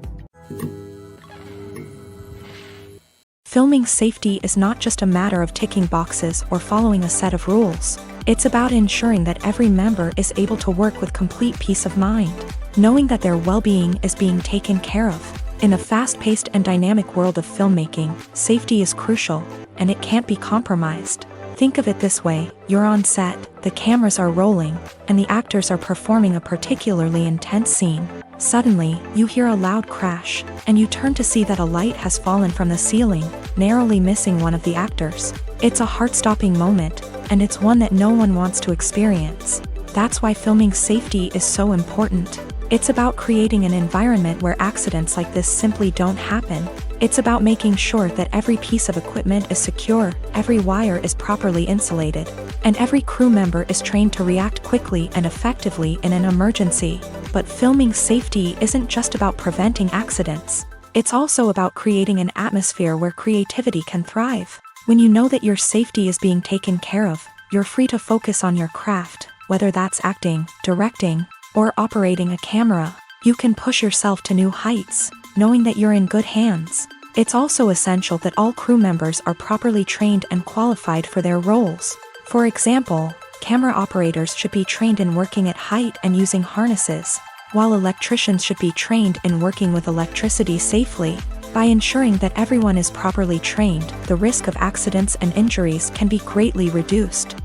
Filming safety is not just a matter of ticking boxes or following a set of rules. It's about ensuring that every member is able to work with complete peace of mind, knowing that their well-being is being taken care of. In a fast-paced and dynamic world of filmmaking, safety is crucial, and it can't be compromised. Think of it this way: you're on set, the cameras are rolling, and the actors are performing a particularly intense scene. Suddenly, you hear a loud crash, and you turn to see that a light has fallen from the ceiling, narrowly missing one of the actors. It's a heart-stopping moment, and it's one that no one wants to experience. That's why filming safety is so important. It's about creating an environment where accidents like this simply don't happen. It's about making sure that every piece of equipment is secure, every wire is properly insulated, and every crew member is trained to react quickly and effectively in an emergency. But filming safety isn't just about preventing accidents. It's also about creating an atmosphere where creativity can thrive. When you know that your safety is being taken care of, you're free to focus on your craft, whether that's acting, directing, or operating a camera. You can push yourself to new heights, knowing that you're in good hands. It's also essential that all crew members are properly trained and qualified for their roles. For example, camera operators should be trained in working at height and using harnesses, while electricians should be trained in working with electricity safely. By ensuring that everyone is properly trained, the risk of accidents and injuries can be greatly reduced.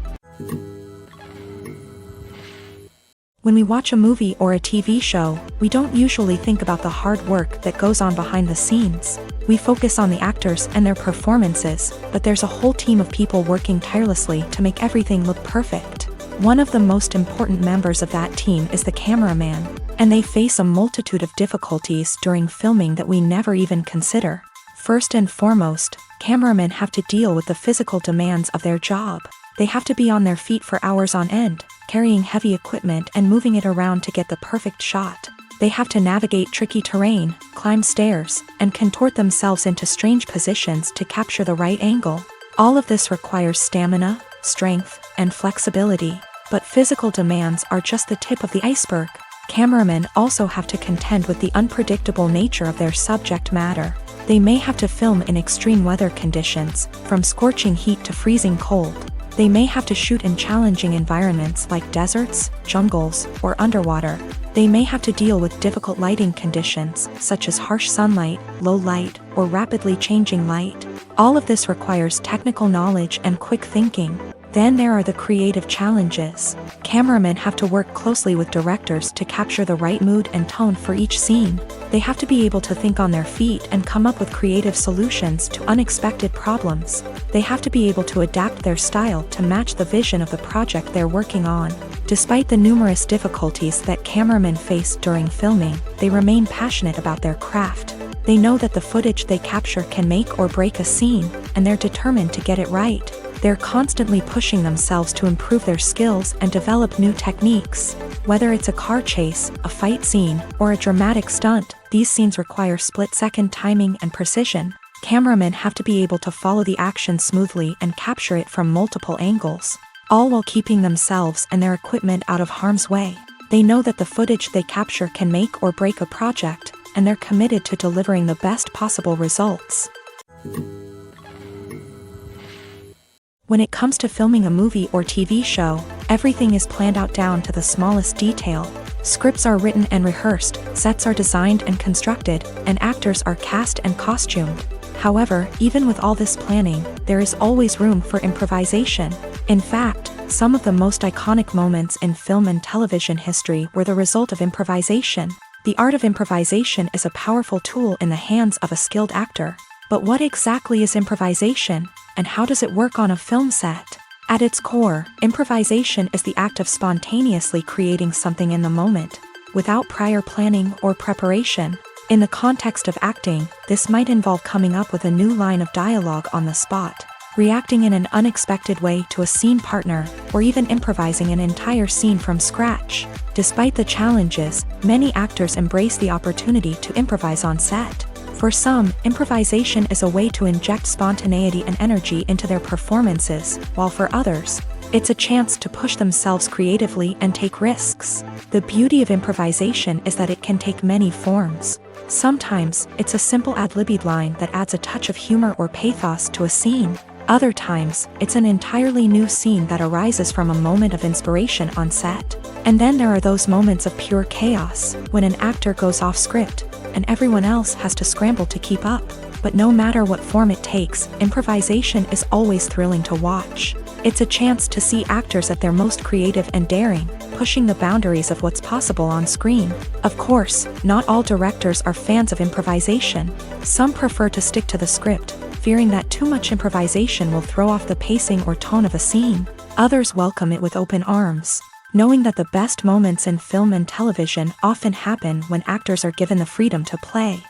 When we watch a movie or a TV show, we don't usually think about the hard work that goes on behind the scenes. We focus on the actors and their performances, but there's a whole team of people working tirelessly to make everything look perfect. One of the most important members of that team is the cameraman, and they face a multitude of difficulties during filming that we never even consider. First and foremost, cameramen have to deal with the physical demands of their job. They have to be on their feet for hours on end, carrying heavy equipment and moving it around to get the perfect shot. They have to navigate tricky terrain, climb stairs, and contort themselves into strange positions to capture the right angle. All of this requires stamina, strength, and flexibility. But physical demands are just the tip of the iceberg. Cameramen also have to contend with the unpredictable nature of their subject matter. They may have to film in extreme weather conditions, from scorching heat to freezing cold. They may have to shoot in challenging environments like deserts, jungles, or underwater. They may have to deal with difficult lighting conditions, such as harsh sunlight, low light, or rapidly changing light. All of this requires technical knowledge and quick thinking. Then there are the creative challenges. Cameramen have to work closely with directors to capture the right mood and tone for each scene. They have to be able to think on their feet and come up with creative solutions to unexpected problems. They have to be able to adapt their style to match the vision of the project they're working on. Despite the numerous difficulties that cameramen face during filming, they remain passionate about their craft. They know that the footage they capture can make or break a scene, and they're determined to get it right. They're constantly pushing themselves to improve their skills and develop new techniques. Whether it's a car chase, a fight scene, or a dramatic stunt, these scenes require split-second timing and precision. Cameramen have to be able to follow the action smoothly and capture it from multiple angles, all while keeping themselves and their equipment out of harm's way. They know that the footage they capture can make or break a project, and they're committed to delivering the best possible results. When it comes to filming a movie or TV show, everything is planned out down to the smallest detail. Scripts are written and rehearsed, sets are designed and constructed, and actors are cast and costumed. However, even with all this planning, there is always room for improvisation. In fact, some of the most iconic moments in film and television history were the result of improvisation. The art of improvisation is a powerful tool in the hands of a skilled actor. But what exactly is improvisation, and how does it work on a film set? At its core, improvisation is the act of spontaneously creating something in the moment, without prior planning or preparation. In the context of acting, this might involve coming up with a new line of dialogue on the spot, reacting in an unexpected way to a scene partner, or even improvising an entire scene from scratch. Despite the challenges, many actors embrace the opportunity to improvise on set. For some, improvisation is a way to inject spontaneity and energy into their performances, while for others, it's a chance to push themselves creatively and take risks. The beauty of improvisation is that it can take many forms. Sometimes, it's a simple ad-libbed line that adds a touch of humor or pathos to a scene. Other times, it's an entirely new scene that arises from a moment of inspiration on set. And then there are those moments of pure chaos, when an actor goes off script, and everyone else has to scramble to keep up. But no matter what form it takes, improvisation is always thrilling to watch. It's a chance to see actors at their most creative and daring, pushing the boundaries of what's possible on screen. Of course, not all directors are fans of improvisation. Some prefer to stick to the script, fearing that too much improvisation will throw off the pacing or tone of a scene. Others welcome it with open arms, knowing that the best moments in film and television often happen when actors are given the freedom to play.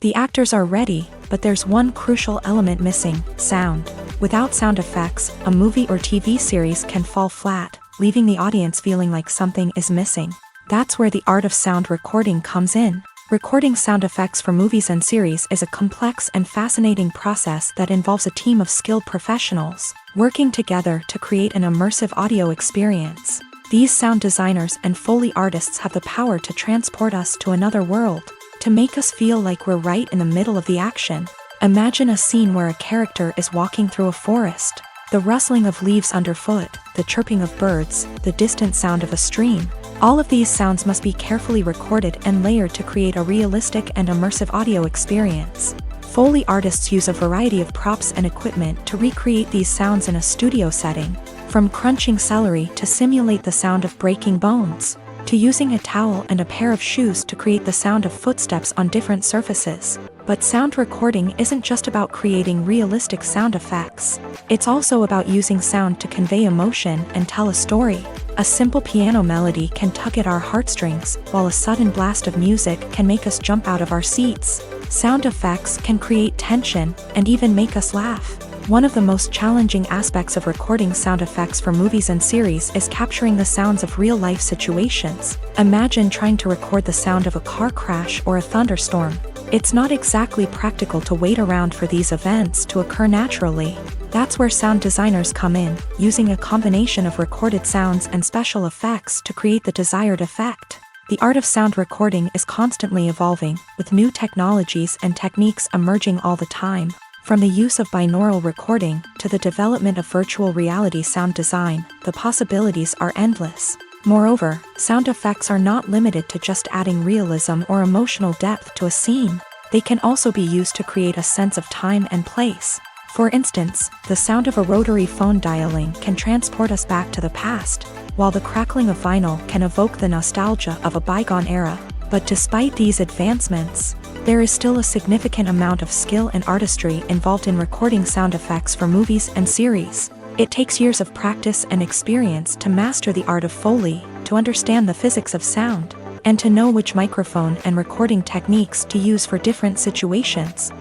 The actors are ready, but there's one crucial element missing: sound. Without sound effects, a movie or TV series can fall flat, leaving the audience feeling like something is missing. That's where the art of sound recording comes in. Recording sound effects for movies and series is a complex and fascinating process that involves a team of skilled professionals working together to create an immersive audio experience. These sound designers and Foley artists have the power to transport us to another world, to make us feel like we're right in the middle of the action. Imagine a scene where a character is walking through a forest. The rustling of leaves underfoot, the chirping of birds, the distant sound of a stream. All of these sounds must be carefully recorded and layered to create a realistic and immersive audio experience. Foley artists use a variety of props and equipment to recreate these sounds in a studio setting, from crunching celery to simulate the sound of breaking bones, to using a towel and a pair of shoes to create the sound of footsteps on different surfaces. But sound recording isn't just about creating realistic sound effects. It's also about using sound to convey emotion and tell a story. A simple piano melody can tug at our heartstrings, while a sudden blast of music can make us jump out of our seats. Sound effects can create tension and even make us laugh. One of the most challenging aspects of recording sound effects for movies and series is capturing the sounds of real-life situations. Imagine trying to record the sound of a car crash or a thunderstorm. It's not exactly practical to wait around for these events to occur naturally. That's where sound designers come in, using a combination of recorded sounds and special effects to create the desired effect. The art of sound recording is constantly evolving, with new technologies and techniques emerging all the time. From the use of binaural recording to the development of virtual reality sound design, the possibilities are endless. Moreover, sound effects are not limited to just adding realism or emotional depth to a scene. They can also be used to create a sense of time and place. For instance, the sound of a rotary phone dialing can transport us back to the past, while the crackling of vinyl can evoke the nostalgia of a bygone era. But despite these advancements, there is still a significant amount of skill and artistry involved in recording sound effects for movies and series. It takes years of practice and experience to master the art of Foley, to understand the physics of sound, and to know which microphone and recording techniques to use for different situations.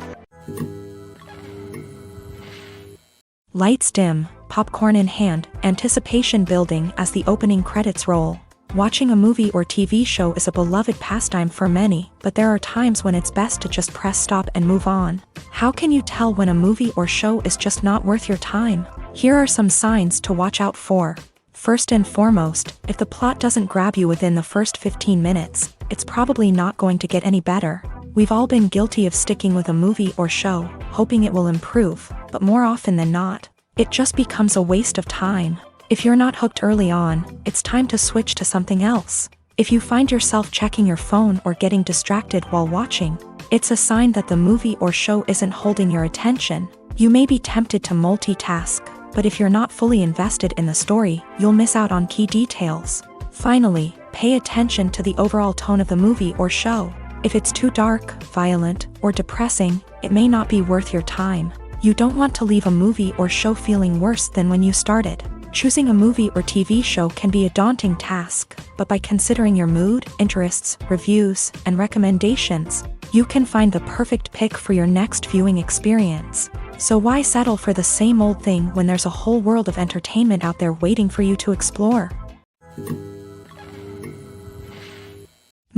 Lights dim, popcorn in hand, anticipation building as the opening credits roll. Watching a movie or TV show is a beloved pastime for many, but there are times when it's best to just press stop and move on. How can you tell when a movie or show is just not worth your time? Here are some signs to watch out for. First and foremost, if the plot doesn't grab you within the first 15 minutes, it's probably not going to get any better. We've all been guilty of sticking with a movie or show, hoping it will improve, but more often than not, it just becomes a waste of time. If you're not hooked early on, it's time to switch to something else. If you find yourself checking your phone or getting distracted while watching, it's a sign that the movie or show isn't holding your attention. You may be tempted to multitask, but if you're not fully invested in the story, you'll miss out on key details. Finally, pay attention to the overall tone of the movie or show. If it's too dark, violent, or depressing, it may not be worth your time. You don't want to leave a movie or show feeling worse than when you started. Choosing a movie or TV show can be a daunting task, but by considering your mood, interests, reviews, and recommendations, you can find the perfect pick for your next viewing experience. So why settle for the same old thing when there's a whole world of entertainment out there waiting for you to explore?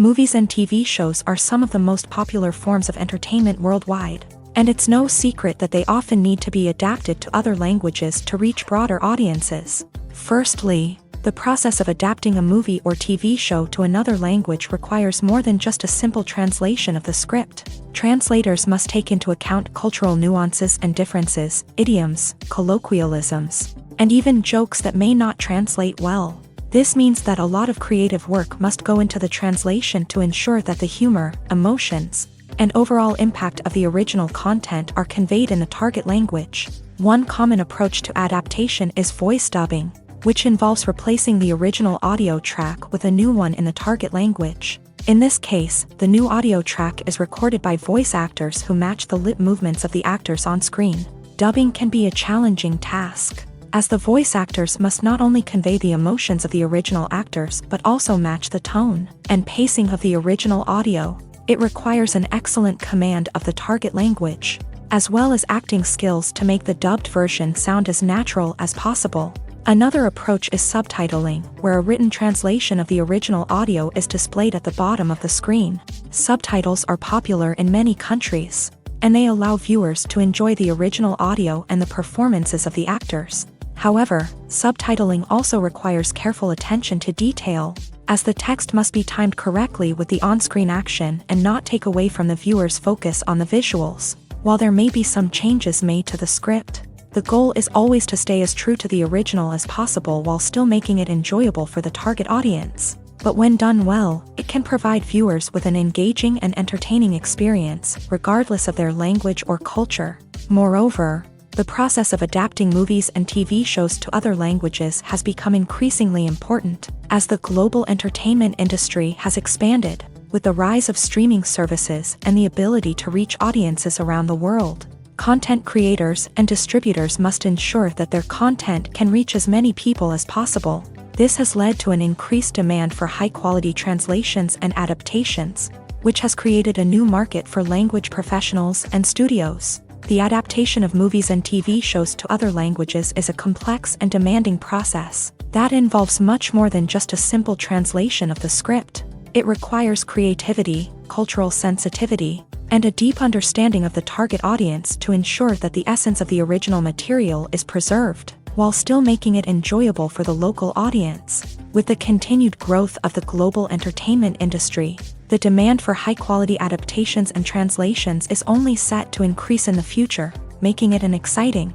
Movies and TV shows are some of the most popular forms of entertainment worldwide, and it's no secret that they often need to be adapted to other languages to reach broader audiences. Firstly, the process of adapting a movie or TV show to another language requires more than just a simple translation of the script. Translators must take into account cultural nuances and differences, idioms, colloquialisms, and even jokes that may not translate well. This means that a lot of creative work must go into the translation to ensure that the humor, emotions, and overall impact of the original content are conveyed in the target language. One common approach to adaptation is voice dubbing, which involves replacing the original audio track with a new one in the target language. In this case, the new audio track is recorded by voice actors who match the lip movements of the actors on screen. Dubbing can be a challenging task, as the voice actors must not only convey the emotions of the original actors but also match the tone and pacing of the original audio. It requires an excellent command of the target language, as well as acting skills to make the dubbed version sound as natural as possible. Another approach is subtitling, where a written translation of the original audio is displayed at the bottom of the screen. Subtitles are popular in many countries, and they allow viewers to enjoy the original audio and the performances of the actors. However, subtitling also requires careful attention to detail, as the text must be timed correctly with the on-screen action and not take away from the viewer's focus on the visuals. While there may be some changes made to the script, the goal is always to stay as true to the original as possible while still making it enjoyable for the target audience. But when done well, it can provide viewers with an engaging and entertaining experience, regardless of their language or culture. Moreover, the process of adapting movies and TV shows to other languages has become increasingly important, as the global entertainment industry has expanded, with the rise of streaming services and the ability to reach audiences around the world. Content creators and distributors must ensure that their content can reach as many people as possible. This has led to an increased demand for high-quality translations and adaptations, which has created a new market for language professionals and studios. The adaptation of movies and TV shows to other languages is a complex and demanding process that involves much more than just a simple translation of the script. It requires creativity, cultural sensitivity, and a deep understanding of the target audience to ensure that the essence of the original material is preserved, while still making it enjoyable for the local audience. With the continued growth of the global entertainment industry, the demand for high-quality adaptations and translations is only set to increase in the future, making it an exciting.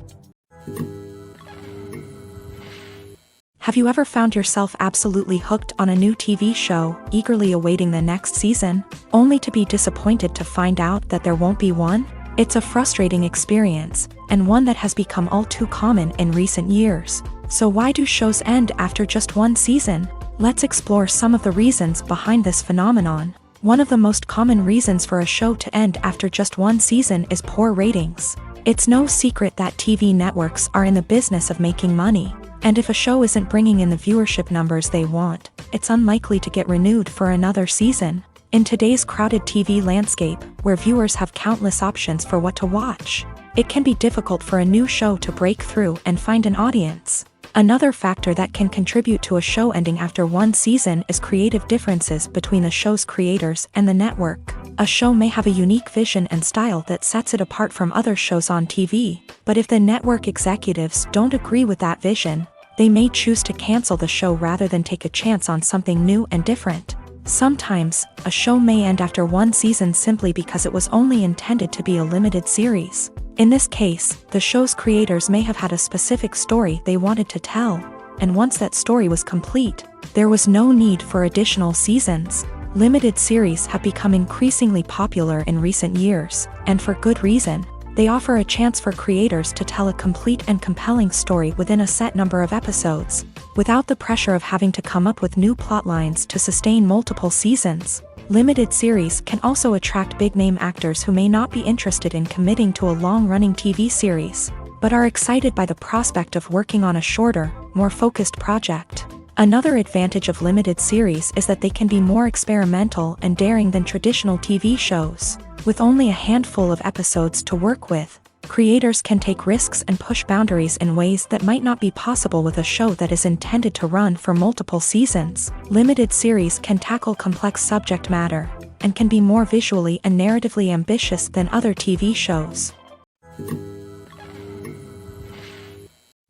Have you ever found yourself absolutely hooked on a new TV show, eagerly awaiting the next season, only to be disappointed to find out that there won't be one? It's a frustrating experience, and one that has become all too common in recent years. So why do shows end after just one season? Let's explore some of the reasons behind this phenomenon. One of the most common reasons for a show to end after just one season is poor ratings. It's no secret that TV networks are in the business of making money, and if a show isn't bringing in the viewership numbers they want, it's unlikely to get renewed for another season. In today's crowded TV landscape, where viewers have countless options for what to watch, it can be difficult for a new show to break through and find an audience. Another factor that can contribute to a show ending after one season is creative differences between the show's creators and the network. A show may have a unique vision and style that sets it apart from other shows on TV, but if the network executives don't agree with that vision, they may choose to cancel the show rather than take a chance on something new and different. Sometimes, a show may end after one season simply because it was only intended to be a limited series. In this case, the show's creators may have had a specific story they wanted to tell, and once that story was complete, there was no need for additional seasons. Limited series have become increasingly popular in recent years, and for good reason. They offer a chance for creators to tell a complete and compelling story within a set number of episodes, without the pressure of having to come up with new plot lines to sustain multiple seasons. Limited series can also attract big-name actors who may not be interested in committing to a long-running TV series, but are excited by the prospect of working on a shorter, more focused project. Another advantage of limited series is that they can be more experimental and daring than traditional TV shows. With only a handful of episodes to work with, Creators can take risks and push boundaries in ways that might not be possible with a show that is intended to run for multiple seasons. Limited series can tackle complex subject matter and can be more visually and narratively ambitious than other TV shows.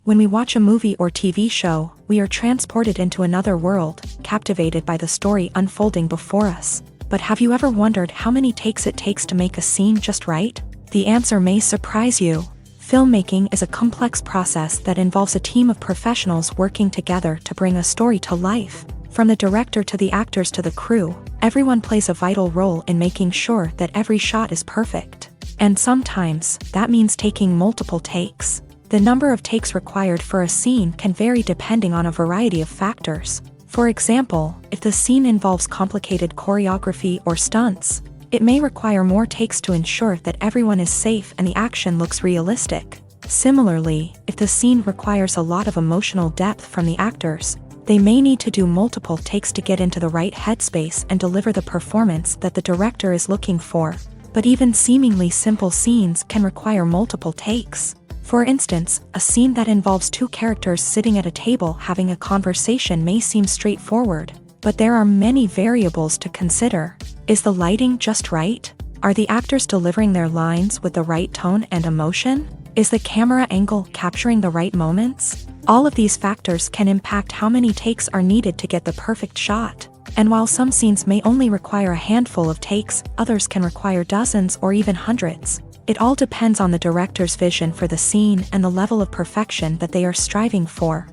When we watch a movie or TV show, we are transported into another world, captivated by the story unfolding before us. But have you ever wondered how many takes it takes to make a scene just right? The answer may surprise you. Filmmaking is a complex process that involves a team of professionals working together to bring a story to life. From the director to the actors to the crew, everyone plays a vital role in making sure that every shot is perfect. And sometimes, that means taking multiple takes. The number of takes required for a scene can vary depending on a variety of factors. For example, if the scene involves complicated choreography or stunts, it may require more takes to ensure that everyone is safe and the action looks realistic. Similarly, if the scene requires a lot of emotional depth from the actors, they may need to do multiple takes to get into the right headspace and deliver the performance that the director is looking for. But even seemingly simple scenes can require multiple takes. For instance, a scene that involves two characters sitting at a table having a conversation may seem straightforward, but there are many variables to consider. Is the lighting just right? Are the actors delivering their lines with the right tone and emotion? Is the camera angle capturing the right moments? All of these factors can impact how many takes are needed to get the perfect shot. And while some scenes may only require a handful of takes, others can require dozens or even hundreds. It all depends on the director's vision for the scene and the level of perfection that they are striving for.